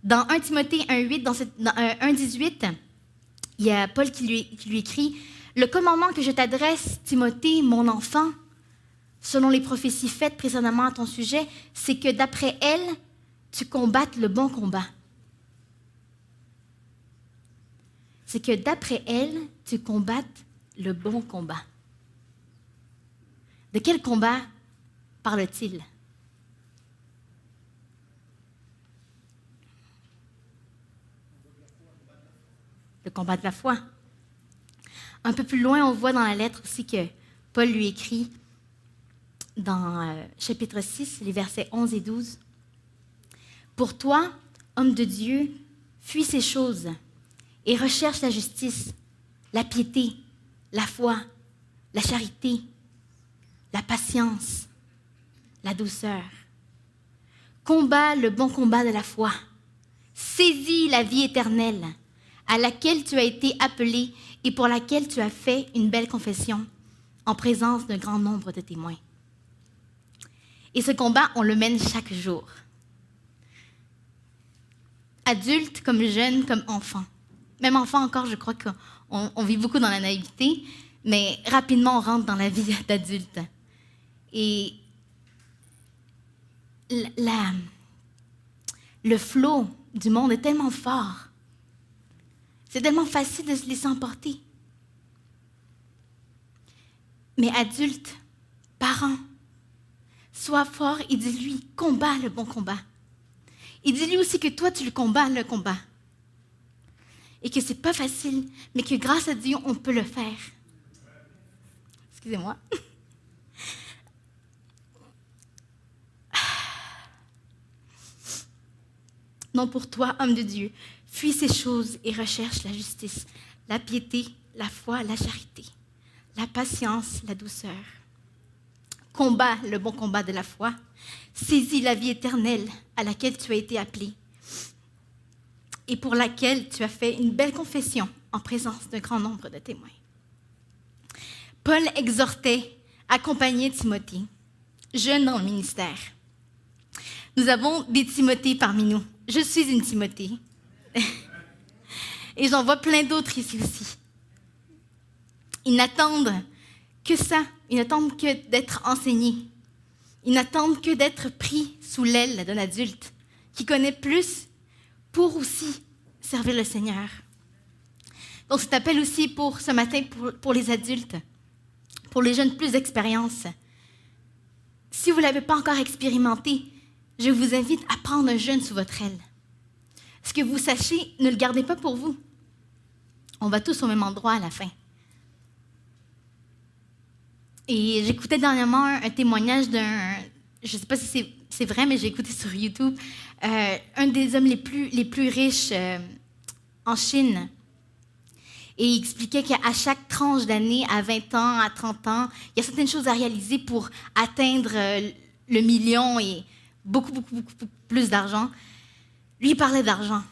Dans 1 Timothée 1,8, dans 1,18, il y a Paul qui lui écrit « Le commandement que je t'adresse, Timothée, mon enfant, selon les prophéties faites précédemment à ton sujet, c'est que d'après elles, tu combattes le bon combat. » C'est que d'après elles, tu combattes le bon combat. De quel combat parle-t-il? Le combat de la foi. Un peu plus loin, on voit dans la lettre aussi que Paul lui écrit dans chapitre 6, les versets 11 et 12. « Pour toi, homme de Dieu, fuis ces choses et recherche la justice, la piété, la foi, la charité, la patience, la douceur. Combat le bon combat de la foi. Saisis la vie éternelle à laquelle tu as été appelé et pour laquelle tu as fait une belle confession en présence d'un grand nombre de témoins. » Et ce combat, on le mène chaque jour. Adultes comme jeunes, comme enfants. Même enfants encore, je crois qu'on vit beaucoup dans la naïveté, mais rapidement, on rentre dans la vie d'adulte. Et le flot du monde est tellement fort. C'est tellement facile de se laisser emporter. Mais adultes, parents, sois fort et dis-lui, combat le bon combat. Et dis-lui aussi que toi, tu le combats, le combat. Et que c'est pas facile, mais que grâce à Dieu, on peut le faire. Excusez-moi. Non, pour toi, homme de Dieu, fuis ces choses et recherche la justice, la piété, la foi, la charité, la patience, la douceur. Combat le bon combat de la foi. Saisis la vie éternelle à laquelle tu as été appelé et pour laquelle tu as fait une belle confession en présence d'un grand nombre de témoins. Paul exhortait, accompagnait Timothée, jeune dans le ministère. Nous avons des Timothées parmi nous. Je suis une Timothée. Et j'en vois plein d'autres ici aussi. Ils n'attendent que ça. Ils n'attendent que d'être enseignés. Ils n'attendent que d'être pris sous l'aile d'un adulte qui connaît plus pour aussi servir le Seigneur. Donc, cet appel aussi pour ce matin, pour les adultes, pour les jeunes plus d'expérience. Si vous ne l'avez pas encore expérimenté, je vous invite à prendre un jeune sous votre aile. Ce que vous sachez, ne le gardez pas pour vous. On va tous au même endroit à la fin. Et j'écoutais dernièrement un témoignage je ne sais pas si c'est vrai, mais j'ai écouté sur YouTube, un des hommes les plus riches en Chine. Et il expliquait qu'à chaque tranche d'année, à 20 ans, à 30 ans, il y a certaines choses à réaliser pour atteindre le million et beaucoup, beaucoup, beaucoup, beaucoup plus d'argent. Lui, il parlait d'argent.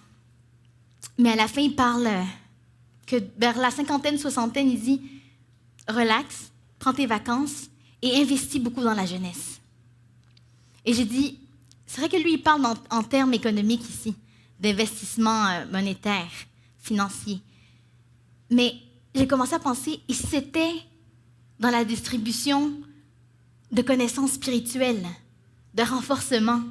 Mais à la fin, il parle que vers la cinquantaine, soixantaine, il dit « Relax, prends tes vacances et investis beaucoup dans la jeunesse. » Et j'ai dit, c'est vrai que lui, il parle en termes économiques ici, d'investissement monétaire, financier. Mais j'ai commencé à penser, et si c'était dans la distribution de connaissances spirituelles, de renforcement?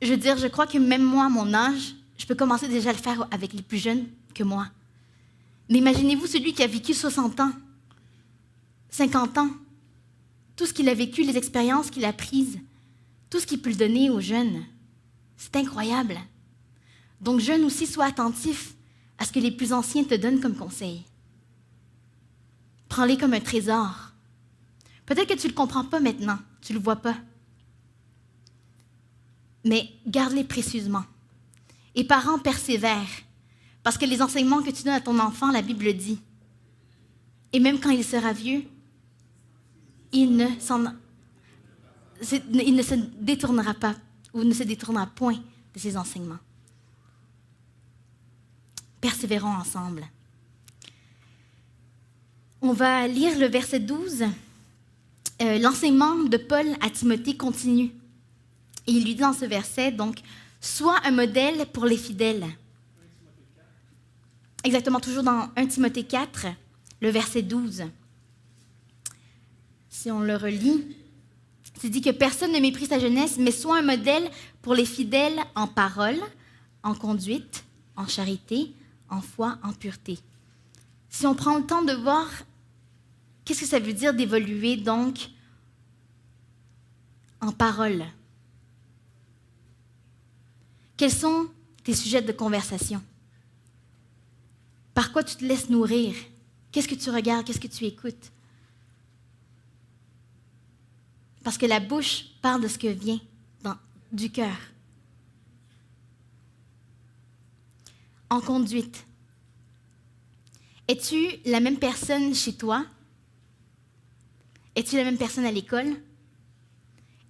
Je veux dire, je crois que même moi, à mon âge, je peux commencer déjà à le faire avec les plus jeunes que moi. Mais imaginez-vous celui qui a vécu 60 ans, 50 ans, tout ce qu'il a vécu, les expériences qu'il a prises, tout ce qu'il peut le donner aux jeunes. C'est incroyable. Donc, jeunes aussi, sois attentifs à ce que les plus anciens te donnent comme conseil. Prends-les comme un trésor. Peut-être que tu ne le comprends pas maintenant, tu ne le vois pas. Mais garde-les précieusement. Et parents, persévèrent. Parce que les enseignements que tu donnes à ton enfant, la Bible dit. Et même quand il sera vieux, il ne se détournera pas ou ne se détournera point de ses enseignements. Persévérons ensemble. On va lire le verset 12. L'enseignement de Paul à Timothée continue. Et il lui dit dans ce verset, donc, « Sois un modèle pour les fidèles. » Exactement, toujours dans 1 Timothée 4, le verset 12. Si on le relit, c'est dit que personne ne méprise sa jeunesse, mais sois un modèle pour les fidèles en parole, en conduite, en charité, en foi, en pureté. Si on prend le temps de voir qu'est-ce que ça veut dire d'évoluer donc en parole, quels sont tes sujets de conversation? Par quoi tu te laisses nourrir? Qu'est-ce que tu regardes? Qu'est-ce que tu écoutes? Parce que la bouche parle de ce que vient du cœur. En conduite. Es-tu la même personne chez toi? Es-tu la même personne à l'école?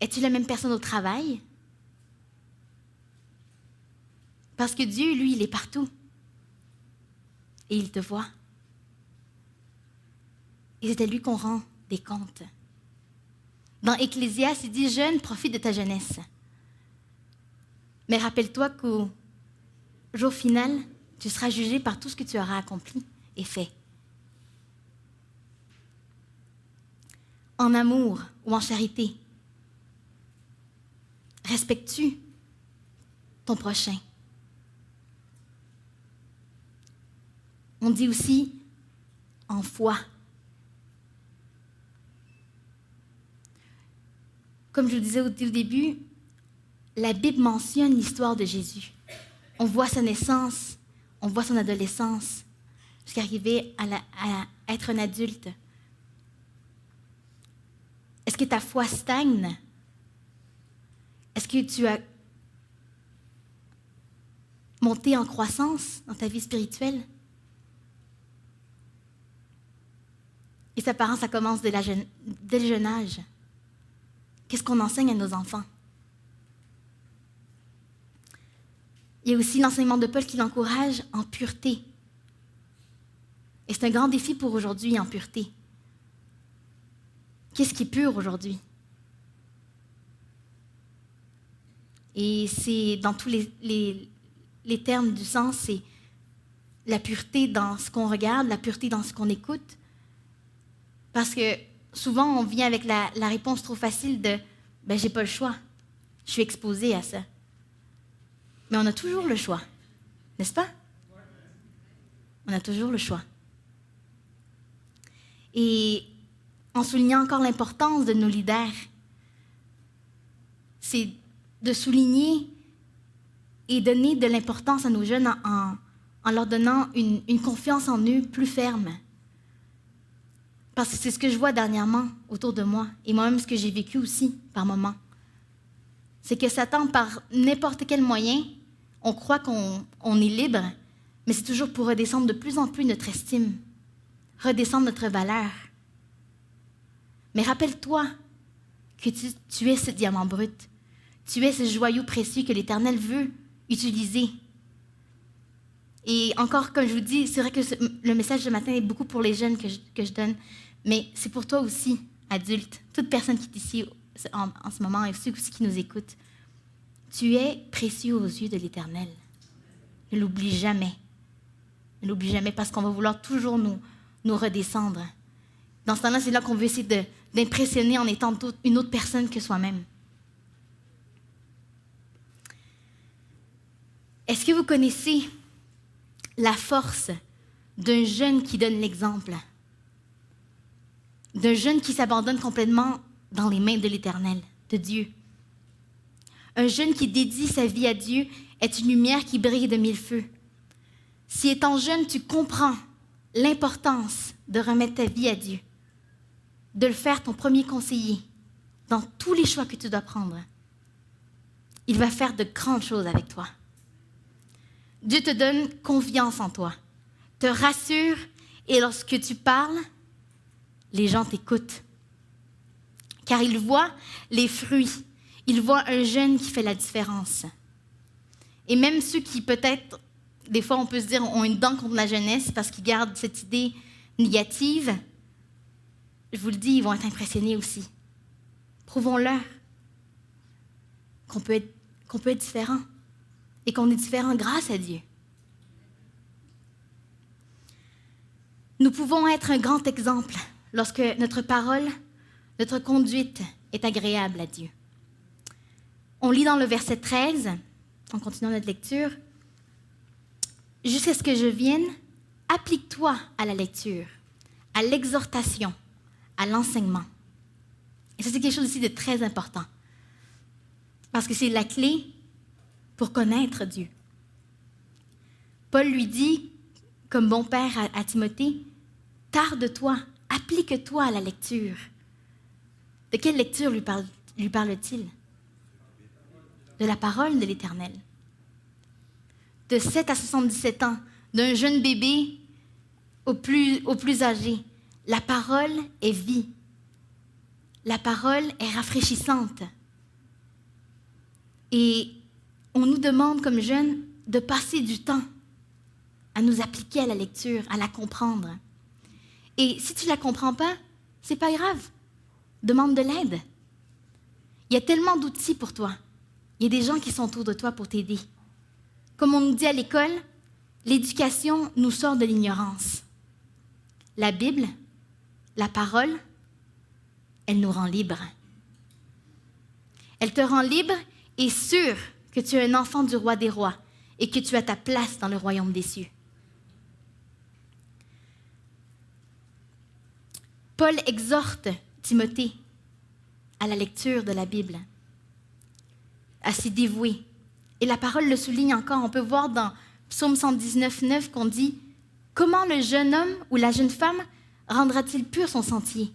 Es-tu la même personne au travail? Parce que Dieu, lui, il est partout. Et il te voit. Et c'est à lui qu'on rend des comptes. Dans Ecclésiaste, il dit « Jeune, profite de ta jeunesse. » Mais rappelle-toi qu'au jour final, tu seras jugé par tout ce que tu auras accompli et fait. En amour ou en charité, respectes-tu ton prochain? On dit aussi en foi. Comme je le disais au début, la Bible mentionne l'histoire de Jésus. On voit sa naissance, on voit son adolescence, jusqu'à arriver à être un adulte. Est-ce que ta foi stagne? Est-ce que tu as monté en croissance dans ta vie spirituelle? Et ça, parents, ça commence dès le jeune âge. Qu'est-ce qu'on enseigne à nos enfants? Il y a aussi l'enseignement de Paul qui l'encourage en pureté. Et c'est un grand défi pour aujourd'hui, en pureté. Qu'est-ce qui est pur aujourd'hui? Et c'est dans tous les termes du sens, c'est la pureté dans ce qu'on regarde, la pureté dans ce qu'on écoute. Parce que souvent, on vient avec la réponse trop facile de « ben, j'ai pas le choix, je suis exposée à ça ». Mais on a toujours le choix, n'est-ce pas? On a toujours le choix. Et en soulignant encore l'importance de nos leaders, c'est de souligner et donner de l'importance à nos jeunes en leur donnant une confiance en eux plus ferme. Parce que c'est ce que je vois dernièrement autour de moi, et moi-même ce que j'ai vécu aussi par moments. C'est que Satan, par n'importe quel moyen, on croit qu'on est libre, mais c'est toujours pour redescendre de plus en plus notre estime, redescendre notre valeur. Mais rappelle-toi que tu es ce diamant brut, tu es ce joyau précieux que l'Éternel veut utiliser. Et encore, comme je vous dis, c'est vrai que le message de matin est beaucoup pour les jeunes que je donne, mais c'est pour toi aussi, adulte, toute personne qui est ici en ce moment et ceux aussi qui nous écoutent. Tu es précieux aux yeux de l'Éternel. Ne l'oublie jamais. Ne l'oublie jamais parce qu'on va vouloir toujours nous redescendre. Dans ce temps-là, c'est là qu'on veut essayer d'impressionner en étant une autre personne que soi-même. Est-ce que vous connaissez la force d'un jeune qui donne l'exemple? D'un jeune qui s'abandonne complètement dans les mains de l'Éternel, de Dieu. Un jeune qui dédie sa vie à Dieu est une lumière qui brille de mille feux. Si étant jeune, tu comprends l'importance de remettre ta vie à Dieu, de le faire ton premier conseiller dans tous les choix que tu dois prendre, il va faire de grandes choses avec toi. Dieu te donne confiance en toi, te rassure, et lorsque tu parles, les gens t'écoutent. Car il voit les fruits. Il voit un jeune qui fait la différence. Et même ceux qui peut-être, des fois on peut se dire, ont une dent contre la jeunesse parce qu'ils gardent cette idée négative, je vous le dis, ils vont être impressionnés aussi. Prouvons-leur qu'on peut être différent et qu'on est différent grâce à Dieu. Nous pouvons être un grand exemple lorsque notre parole, notre conduite est agréable à Dieu. On lit dans le verset 13, en continuant notre lecture, « Jusqu'à ce que je vienne, applique-toi à la lecture, à l'exhortation, à l'enseignement. » Et ça, c'est quelque chose aussi de très important, parce que c'est la clé pour connaître Dieu. Paul lui dit, comme bon père à Timothée, « Tarde-toi, applique-toi à la lecture. » De quelle lecture lui parle-t-il? De la parole de l'Éternel. De 7 à 77 ans, d'un jeune bébé au plus âgé, la parole est vie. La parole est rafraîchissante. Et on nous demande comme jeunes de passer du temps à nous appliquer à la lecture, à la comprendre. Et si tu ne la comprends pas, c'est pas grave. Demande de l'aide. Il y a tellement d'outils pour toi. Il y a des gens qui sont autour de toi pour t'aider. Comme on nous dit à l'école, l'éducation nous sort de l'ignorance. La Bible, la parole, elle nous rend libres. Elle te rend libre et sûr que tu es un enfant du roi des rois et que tu as ta place dans le royaume des cieux. Paul exhorte Timothée à la lecture de la Bible, à s'y dévouer. Et la parole le souligne encore. On peut voir dans Psaume 119, 9 qu'on dit « Comment le jeune homme ou la jeune femme rendra-t-il pur son sentier?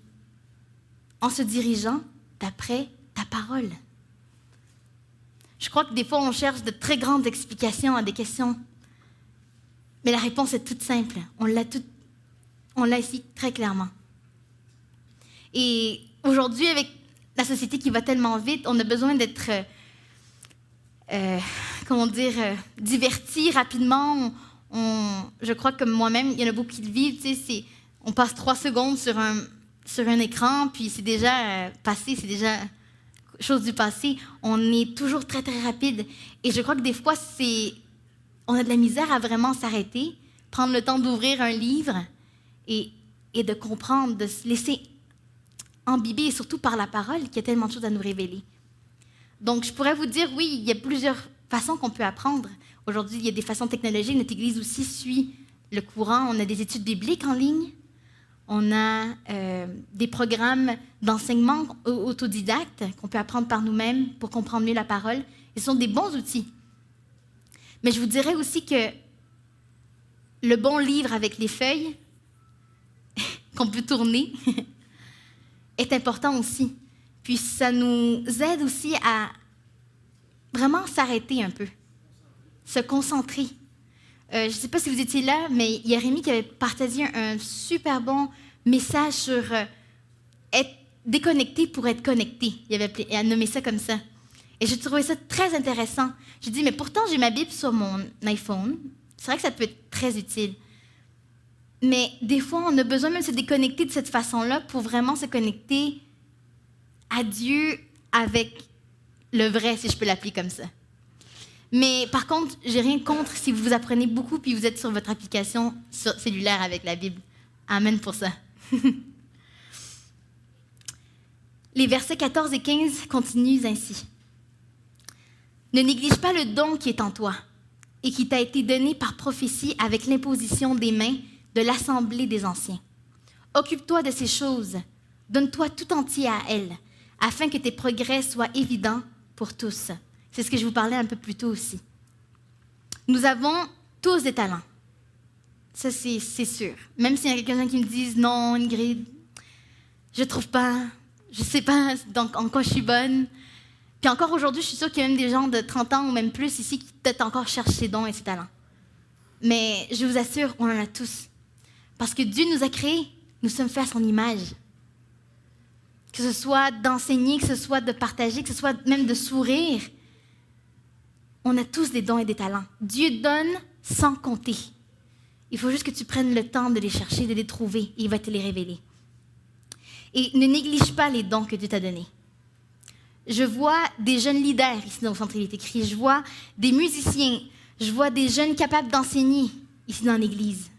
En se dirigeant d'après ta parole. » Je crois que des fois, on cherche de très grandes explications à des questions. Mais la réponse est toute simple. On l'a ici très clairement. Et aujourd'hui, avec la société qui va tellement vite, on a besoin d'être, divertis rapidement. Je crois que moi-même, il y en a beaucoup qui le vivent. On passe 3 secondes sur un écran, puis c'est déjà passé, c'est déjà chose du passé. On est toujours très, très rapide. Et je crois que des fois, on a de la misère à vraiment s'arrêter, prendre le temps d'ouvrir un livre et de comprendre, de se laisser imbibé, et surtout par la parole, qui a tellement de choses à nous révéler. Donc, je pourrais vous dire, oui, il y a plusieurs façons qu'on peut apprendre. Aujourd'hui, il y a des façons technologiques. Notre Église aussi suit le courant. On a des études bibliques en ligne. On a des programmes d'enseignement autodidactes qu'on peut apprendre par nous-mêmes pour comprendre mieux la parole. Et ce sont des bons outils. Mais je vous dirais aussi que le bon livre avec les feuilles, qu'on peut tourner est important aussi. Puis ça nous aide aussi à vraiment s'arrêter un peu, se concentrer. Je ne sais pas si vous étiez là, mais il y a Rémi qui avait partagé un super bon message sur être déconnecté pour être connecté. Il a nommé ça comme ça. Et j'ai trouvé ça très intéressant. J'ai dit, mais pourtant, j'ai ma Bible sur mon iPhone. C'est vrai que ça peut être très utile. Mais des fois, on a besoin même de se déconnecter de cette façon-là pour vraiment se connecter à Dieu avec le vrai, si je peux l'appeler comme ça. Mais par contre, j'ai rien contre si vous apprenez beaucoup puis vous êtes sur votre application cellulaire avec la Bible. Amen pour ça. Les versets 14 et 15 continuent ainsi. Ne néglige pas le don qui est en toi et qui t'a été donné par prophétie avec l'imposition des mains de l'assemblée des anciens. Occupe-toi de ces choses, donne-toi tout entier à elles, afin que tes progrès soient évidents pour tous. C'est ce que je vous parlais un peu plus tôt aussi. Nous avons tous des talents. Ça, c'est sûr. Même s'il y a quelqu'un qui me dise « Non, Ingrid, je trouve pas, je sais pas en quoi je suis bonne. » Puis encore aujourd'hui, je suis sûre qu'il y a même des gens de 30 ans ou même plus ici qui peut-être encore cherchent ses dons et ses talents. Mais je vous assure, on en a tous. Parce que Dieu nous a créés, nous sommes faits à son image. Que ce soit d'enseigner, que ce soit de partager, que ce soit même de sourire. On a tous des dons et des talents. Dieu donne sans compter. Il faut juste que tu prennes le temps de les chercher, de les trouver, et il va te les révéler. Et ne néglige pas les dons que Dieu t'a donnés. Je vois des jeunes leaders ici dans le centre, il est écrit. Je vois des musiciens. Je vois des jeunes capables d'enseigner ici dans l'Église.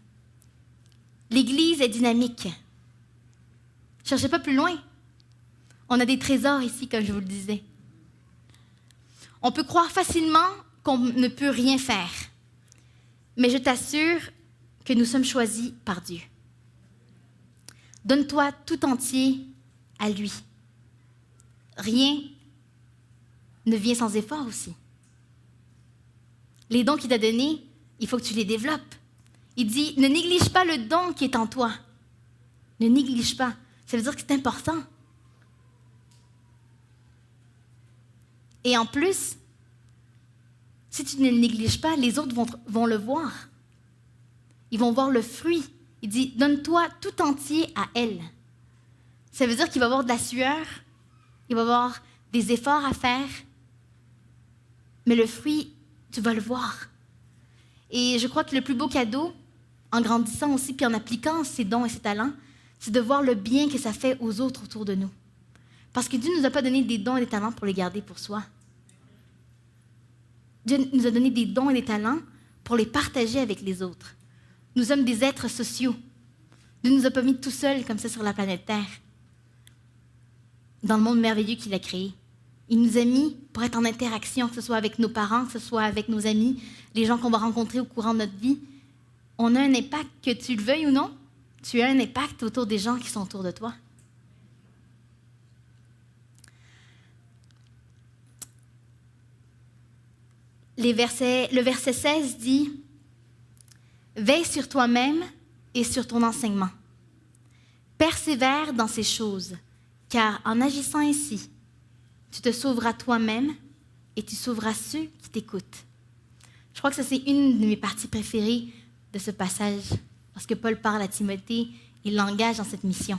L'Église est dynamique. Ne cherchez pas plus loin. On a des trésors ici, comme je vous le disais. On peut croire facilement qu'on ne peut rien faire. Mais je t'assure que nous sommes choisis par Dieu. Donne-toi tout entier à lui. Rien ne vient sans effort aussi. Les dons qu'il t'a donnés, il faut que tu les développes. Il dit, ne néglige pas le don qui est en toi. Ne néglige pas. Ça veut dire que c'est important. Et en plus, si tu ne le négliges pas, les autres vont le voir. Ils vont voir le fruit. Il dit, donne-toi tout entier à elle. Ça veut dire qu'il va y avoir de la sueur, il va y avoir des efforts à faire, mais le fruit, tu vas le voir. Et je crois que le plus beau cadeau, en grandissant aussi, puis en appliquant ses dons et ses talents, c'est de voir le bien que ça fait aux autres autour de nous. Parce que Dieu ne nous a pas donné des dons et des talents pour les garder pour soi. Dieu nous a donné des dons et des talents pour les partager avec les autres. Nous sommes des êtres sociaux. Dieu ne nous a pas mis tout seuls comme ça sur la planète Terre, dans le monde merveilleux qu'il a créé. Il nous a mis pour être en interaction, que ce soit avec nos parents, que ce soit avec nos amis, les gens qu'on va rencontrer au courant de notre vie. On a un impact, que tu le veuilles ou non, tu as un impact autour des gens qui sont autour de toi. Le verset 16 dit « Veille sur toi-même et sur ton enseignement. Persévère dans ces choses, car en agissant ainsi, tu te sauveras toi-même et tu sauveras ceux qui t'écoutent. » Je crois que ça, c'est une de mes parties préférées de ce passage, parce que Paul parle à Timothée et l'engage dans cette mission.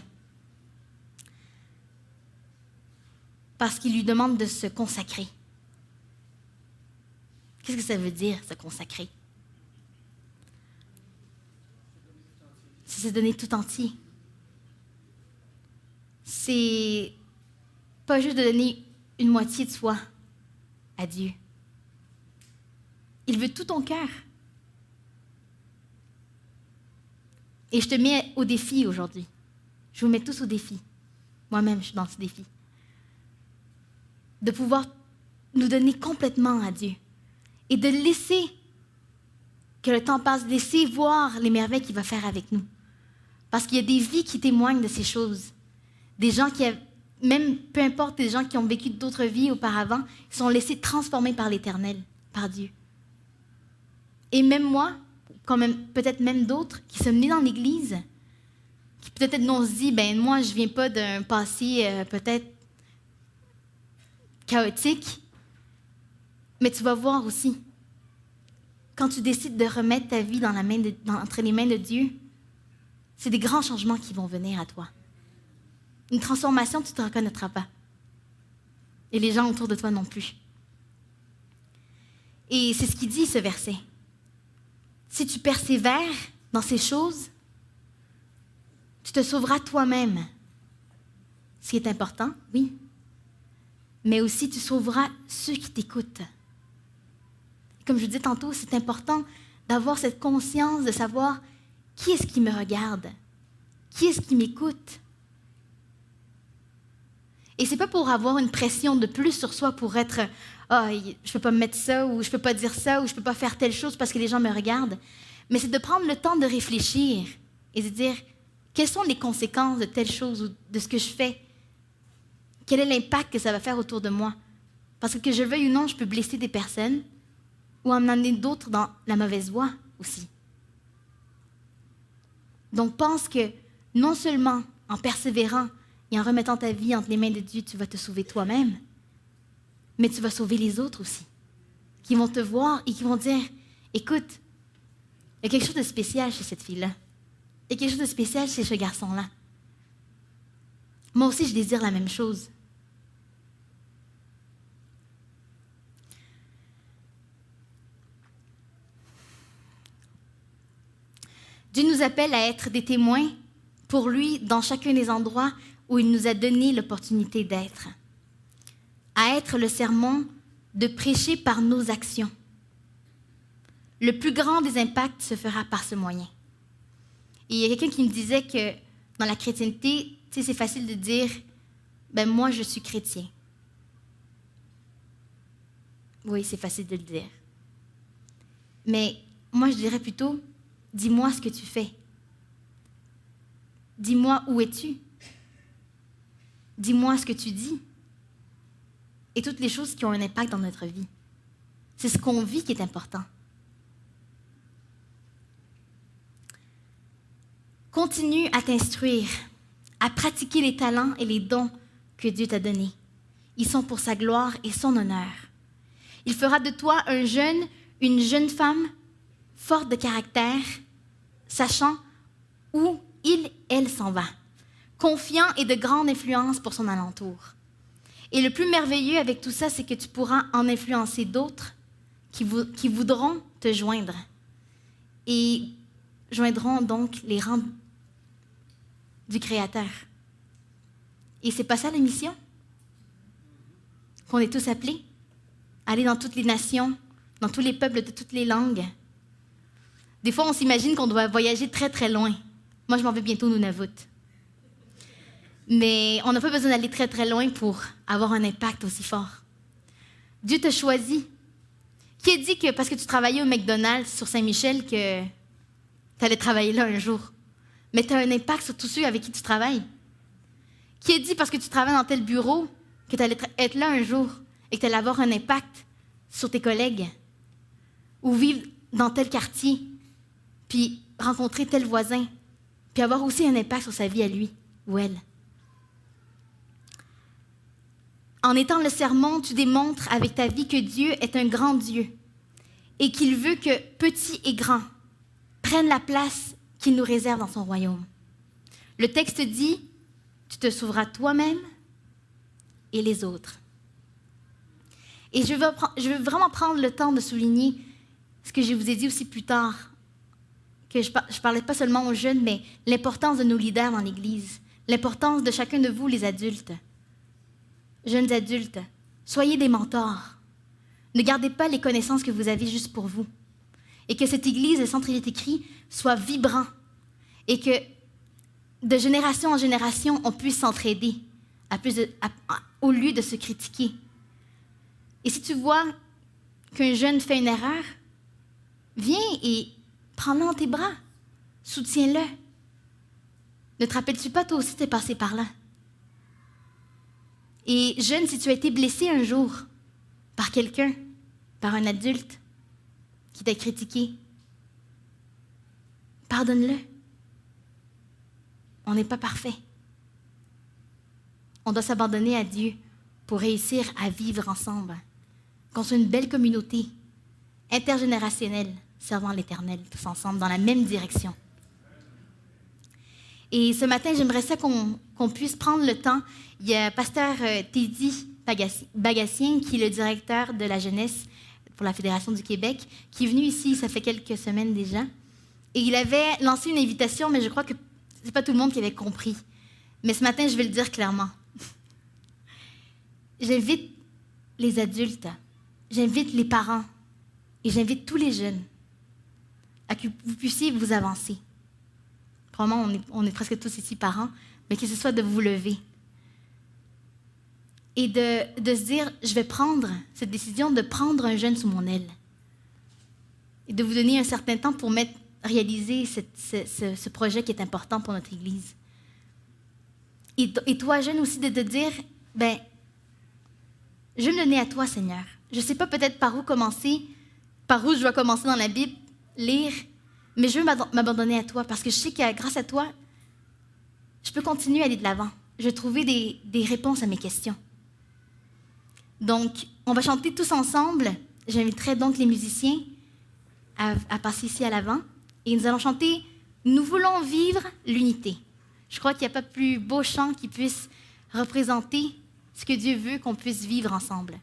Parce qu'il lui demande de se consacrer. Qu'est-ce que ça veut dire, se consacrer? C'est se donner tout entier. C'est pas juste de donner une moitié de soi à Dieu. Il veut tout ton cœur. Et je te mets au défi aujourd'hui. Je vous mets tous au défi. Moi-même, je suis dans ce défi. De pouvoir nous donner complètement à Dieu. Et de laisser que le temps passe, de laisser voir les merveilles qu'il va faire avec nous. Parce qu'il y a des vies qui témoignent de ces choses. Des gens qui, même peu importe, des gens qui ont vécu d'autres vies auparavant, ils sont laissés transformer par l'Éternel, par Dieu. Et même moi, quand même, peut-être même d'autres, qui sommes nés dans l'Église, Peut-être nous on se dit, ben moi je viens pas d'un passé peut-être chaotique, mais tu vas voir aussi, quand tu décides de remettre ta vie entre les mains de Dieu, c'est des grands changements qui vont venir à toi. Une transformation, tu ne te reconnaîtras pas. Et les gens autour de toi non plus. Et c'est ce qu'il dit, ce verset. Si tu persévères dans ces choses, tu te sauveras toi-même. Ce qui est important, oui. Mais aussi, tu sauveras ceux qui t'écoutent. Comme je vous disais tantôt, c'est important d'avoir cette conscience de savoir qui est-ce qui me regarde, qui est-ce qui m'écoute. Et c'est pas pour avoir une pression de plus sur soi pour être je peux pas me mettre ça, ou je peux pas dire ça, ou je peux pas faire telle chose parce que les gens me regardent. Mais c'est de prendre le temps de réfléchir et de dire quelles sont les conséquences de telle chose ou de ce que je fais. Quel est l'impact que ça va faire autour de moi? Parce que je le veuille ou non, je peux blesser des personnes ou en amener d'autres dans la mauvaise voie aussi. Donc pense que non seulement en persévérant et en remettant ta vie entre les mains de Dieu, tu vas te sauver toi-même, mais tu vas sauver les autres aussi, qui vont te voir et qui vont dire, écoute, il y a quelque chose de spécial chez cette fille-là. Il y a quelque chose de spécial chez ce garçon-là. Moi aussi, je désire la même chose. Dieu nous appelle à être des témoins pour lui dans chacun des endroits où il nous a donné l'opportunité d'être. À être le sermon de prêcher par nos actions. Le plus grand des impacts se fera par ce moyen. Et il y a quelqu'un qui me disait que dans la chrétienté, c'est facile de dire « ben moi, je suis chrétien ». Oui, c'est facile de le dire. Mais moi, je dirais plutôt « dis-moi ce que tu fais. Dis-moi où es-tu. Dis-moi ce que tu dis. » Et toutes les choses qui ont un impact dans notre vie. C'est ce qu'on vit qui est important. Continue à t'instruire, à pratiquer les talents et les dons que Dieu t'a donnés. Ils sont pour sa gloire et son honneur. Il fera de toi un jeune, une jeune femme forte de caractère, sachant où elle s'en va, confiant et de grande influence pour son alentour. Et le plus merveilleux avec tout ça, c'est que tu pourras en influencer d'autres qui voudront te joindre et joindront donc les rangs du Créateur. Et c'est pas ça la mission? Qu'on est tous appelés? Aller dans toutes les nations, dans tous les peuples de toutes les langues. Des fois, on s'imagine qu'on doit voyager très, très loin. Moi, je m'en vais bientôt au Nunavut. Mais on n'a pas besoin d'aller très, très loin pour avoir un impact aussi fort. Dieu t'a choisi. Qui a dit que parce que tu travaillais au McDonald's sur Saint-Michel que tu allais travailler là un jour? Mais tu as un impact sur tous ceux avec qui tu travailles. Qui a dit parce que tu travailles dans tel bureau que tu allais être là un jour et que tu allais avoir un impact sur tes collègues? Ou vivre dans tel quartier, puis rencontrer tel voisin, puis avoir aussi un impact sur sa vie à lui ou elle? En étant le sermon, tu démontres avec ta vie que Dieu est un grand Dieu et qu'il veut que petits et grands prennent la place qu'il nous réserve dans son royaume. Le texte dit, tu te sauveras toi-même et les autres. Et je veux vraiment prendre le temps de souligner ce que je vous ai dit aussi plus tard, que je parlais pas seulement aux jeunes, mais l'importance de nos leaders dans l'Église, l'importance de chacun de vous, les adultes. Jeunes adultes, soyez des mentors. Ne gardez pas les connaissances que vous avez juste pour vous. Et que cette Église, le centre il est écrit, soit vibrant. Et que de génération en génération, on puisse s'entraider au lieu de se critiquer. Et si tu vois qu'un jeune fait une erreur, viens et prends-le dans tes bras. Soutiens-le. Ne te rappelles-tu pas, toi aussi, t'es passé par là? Et jeune, si tu as été blessé un jour par quelqu'un, par un adulte qui t'a critiqué, pardonne-le. on n'est pas parfait. On doit s'abandonner à Dieu pour réussir à vivre ensemble. Construire une belle communauté intergénérationnelle, servant l'Éternel, tous ensemble, dans la même direction. Et ce matin, j'aimerais ça qu'on puisse prendre le temps. Il y a pasteur Teddy Bagassien, qui est le directeur de la jeunesse pour la Fédération du Québec, qui est venu ici, ça fait quelques semaines déjà. Et il avait lancé une invitation, mais je crois que ce n'est pas tout le monde qui avait compris. Mais ce matin, je vais le dire clairement. J'invite les adultes, j'invite les parents et j'invite tous les jeunes à que vous puissiez vous avancer. Probablement, on est presque tous ici parents, mais que ce soit de vous lever et de se dire, je vais prendre cette décision de prendre un jeune sous mon aile et de vous donner un certain temps pour réaliser ce projet qui est important pour notre Église. Et toi, jeune, aussi, de te dire, je vais me donner à toi, Seigneur. Je ne sais pas peut-être par où commencer, par où je dois commencer dans la Bible, lire, mais je veux m'abandonner à toi parce que je sais que grâce à toi, je peux continuer à aller de l'avant. Je vais trouver des réponses à mes questions. Donc, on va chanter tous ensemble. J'inviterai donc les musiciens à passer ici à l'avant. Et nous allons chanter « Nous voulons vivre l'unité ». Je crois qu'il n'y a pas plus beau chant qui puisse représenter ce que Dieu veut qu'on puisse vivre ensemble.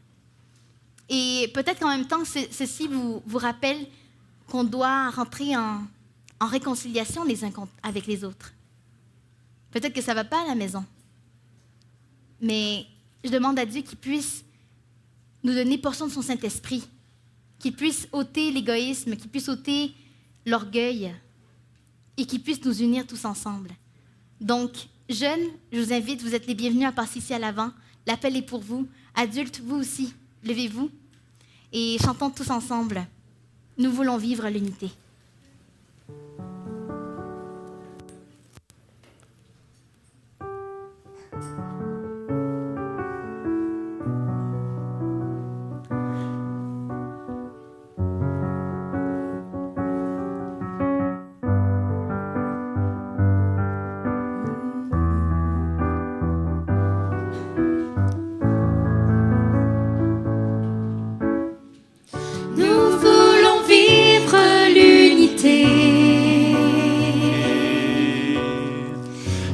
Et peut-être qu'en même temps, ceci vous rappelle qu'on doit rentrer en réconciliation les uns avec les autres. Peut-être que ça ne va pas à la maison. Mais je demande à Dieu qu'il puisse nous donner portion de son Saint-Esprit, qu'il puisse ôter l'égoïsme, qu'il puisse ôter l'orgueil et qu'il puisse nous unir tous ensemble. Donc, jeunes, je vous invite, vous êtes les bienvenus à passer ici à l'avant. L'appel est pour vous. Adultes, vous aussi, levez-vous et chantons tous ensemble. Nous voulons vivre l'unité.
Nous voulons vivre l'unité,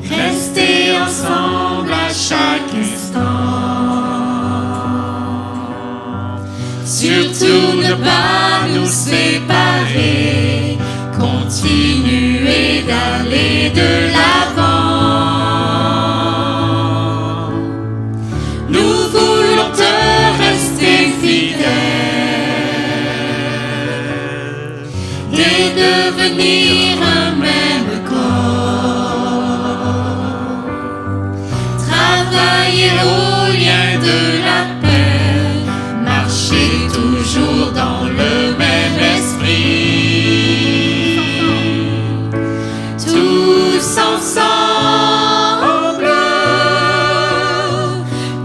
rester ensemble à chaque instant, surtout ne pas nous séparer, continuer d'aller de l'avant. Nous voulons te rester fidèle et devenir un même corps, travailler au lien de la paix, marcher toujours dans le même esprit, tous ensemble,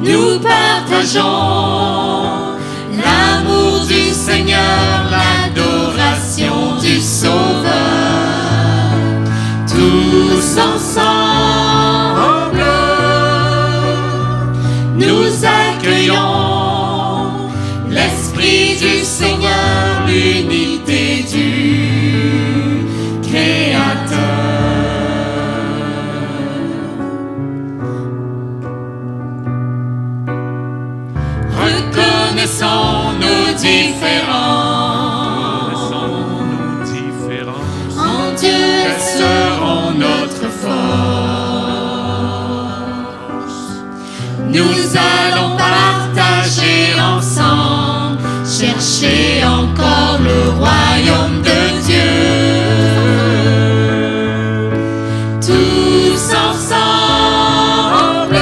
nous partageons l'amour du Seigneur, l'adoration du Sauveur. Tous ensemble, nous accueillons l'Esprit du Seigneur, l'unité du Créateur. Reconnaissons nos différences, en Dieu seront notre force. Nous allons partager ensemble, chercher encore le royaume de Dieu. Tous ensemble,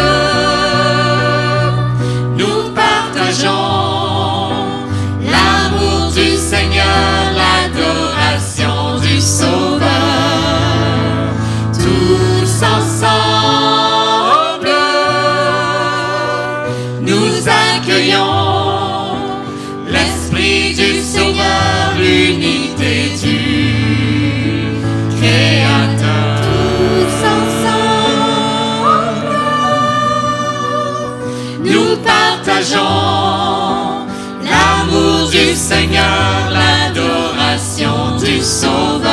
nous partageons l'amour du Seigneur, l'adoration du Sauveur. Tous ensemble, nous accueillons l'Esprit du Seigneur, l'unité du Créateur. Tous ensemble, Seigneur, l'adoration du Sauveur.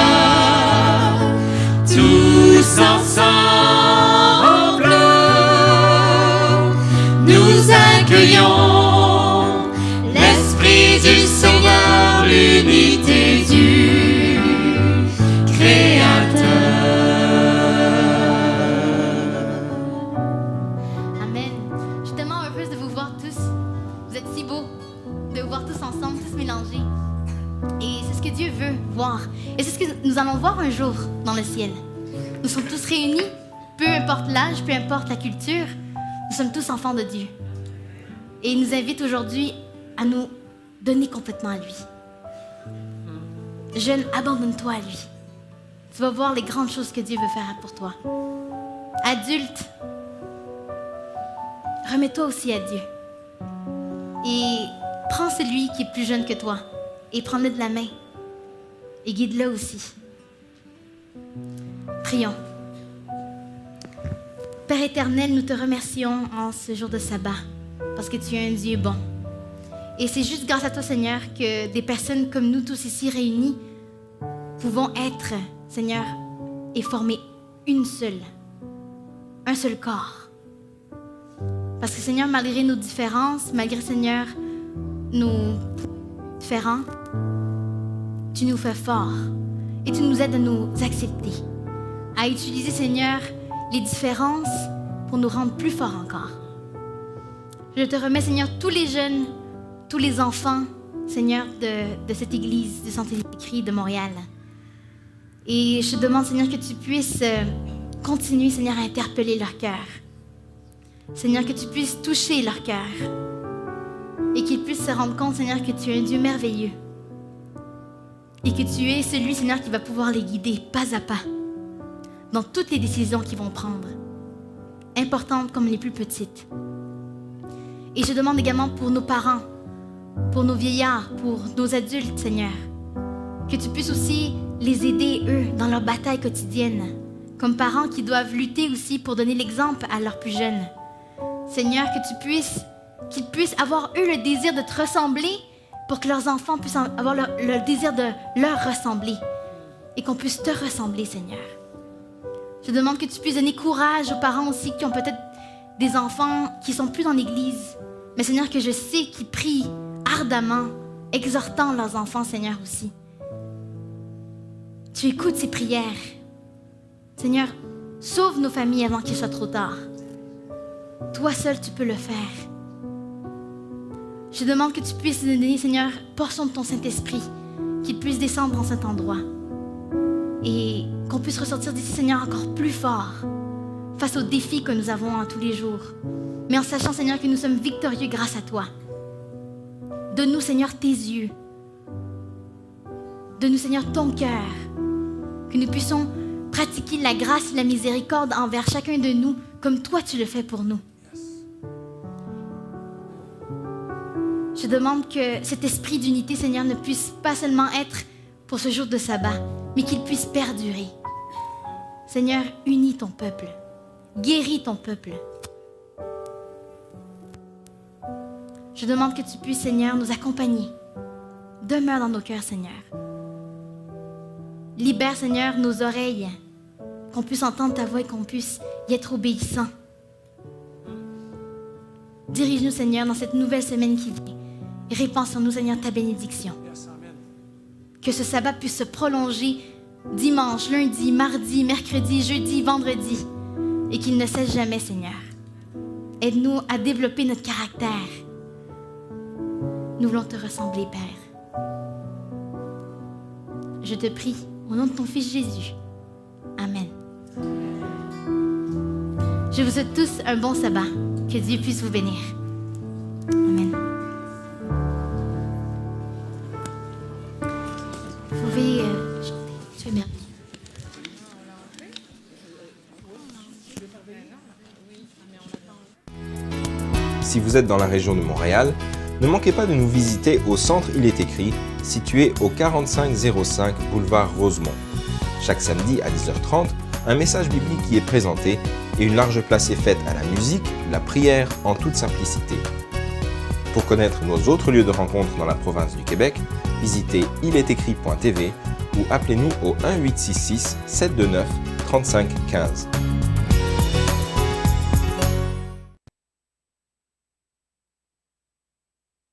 Tous ensemble, nous accueillons l'Esprit du Seigneur, l'unité du Créateur.
Amen. Je suis tellement heureuse de vous voir tous. Vous êtes si beaux, de vous voir tous ensemble, tous mélangés. Et c'est ce que Dieu veut voir. Et c'est ce que nous allons voir un jour dans le ciel. Nous sommes tous réunis, peu importe l'âge, peu importe la culture, nous sommes tous enfants de Dieu. Et il nous invite aujourd'hui à nous donner complètement à lui. Jeune, abandonne-toi à lui. Tu vas voir les grandes choses que Dieu veut faire pour toi. Adulte, remets-toi aussi à Dieu. Et prends celui qui est plus jeune que toi et prends-le de la main et guide-le aussi. Prions. Père éternel, nous te remercions en ce jour de sabbat parce que tu es un Dieu bon. Et c'est juste grâce à toi, Seigneur, que des personnes comme nous tous ici réunis pouvons être, Seigneur, et former un seul corps. Parce que, Seigneur, malgré nos différences, malgré, Seigneur, nos différents, tu nous fais forts et tu nous aides à nous accepter, à utiliser, Seigneur, les différences pour nous rendre plus forts encore. Je te remets, Seigneur, tous les jeunes, tous les enfants, Seigneur, de cette église de Saint-Écrit de Montréal. Et je te demande, Seigneur, que tu puisses continuer, Seigneur, à interpeller leur cœur. Seigneur, que tu puisses toucher leur cœur et qu'ils puissent se rendre compte, Seigneur, que tu es un Dieu merveilleux et que tu es celui, Seigneur, qui va pouvoir les guider pas à pas dans toutes les décisions qu'ils vont prendre, importantes comme les plus petites. Et je demande également pour nos parents, pour nos vieillards, pour nos adultes, Seigneur, que tu puisses aussi les aider, eux, dans leur bataille quotidienne, comme parents qui doivent lutter aussi pour donner l'exemple à leurs plus jeunes. Seigneur, qu'ils puissent avoir, eux, le désir de te ressembler pour que leurs enfants puissent avoir le désir de leur ressembler et qu'on puisse te ressembler, Seigneur. Je demande que tu puisses donner courage aux parents aussi qui ont peut-être des enfants qui ne sont plus dans l'église, mais Seigneur, que je sais qu'ils prient ardemment, exhortant leurs enfants, Seigneur, aussi. Tu écoutes ces prières. Seigneur, sauve nos familles avant qu'il soit trop tard. Toi seul, tu peux le faire. Je demande que tu puisses nous donner, Seigneur, portion de ton Saint-Esprit, qu'il puisse descendre en cet endroit et qu'on puisse ressortir d'ici, Seigneur, encore plus fort face aux défis que nous avons tous les jours. Mais en sachant, Seigneur, que nous sommes victorieux grâce à toi. Donne-nous, Seigneur, tes yeux. Donne-nous, Seigneur, ton cœur. Que nous puissions pratiquer la grâce et la miséricorde envers chacun de nous comme toi tu le fais pour nous. Je demande que cet esprit d'unité, Seigneur, ne puisse pas seulement être pour ce jour de sabbat, mais qu'il puisse perdurer. Seigneur, unis ton peuple. Guéris ton peuple. Je demande que tu puisses, Seigneur, nous accompagner. Demeure dans nos cœurs, Seigneur. Libère, Seigneur, nos oreilles, qu'on puisse entendre ta voix et qu'on puisse y être obéissant. Dirige-nous, Seigneur, dans cette nouvelle semaine qui vient. Et répands sur nous, Seigneur, ta bénédiction. Que ce sabbat puisse se prolonger dimanche, lundi, mardi, mercredi, jeudi, vendredi. Et qu'il ne cesse jamais, Seigneur. Aide-nous à développer notre caractère. Nous voulons te ressembler, Père. Je te prie, au nom de ton Fils Jésus. Amen. Je vous souhaite tous un bon sabbat. Que Dieu puisse vous bénir. Amen. Vous pouvez chanter. Tu es bien.
Si vous êtes dans la région de Montréal, ne manquez pas de nous visiter au Centre Il est écrit, situé au 4505 boulevard Rosemont. Chaque samedi à 10h30, un message biblique y est présenté et une large place est faite à la musique, la prière en toute simplicité. Pour connaître nos autres lieux de rencontre dans la province du Québec, visitez ilestécrit.tv ou appelez-nous au 1-866-729-3515.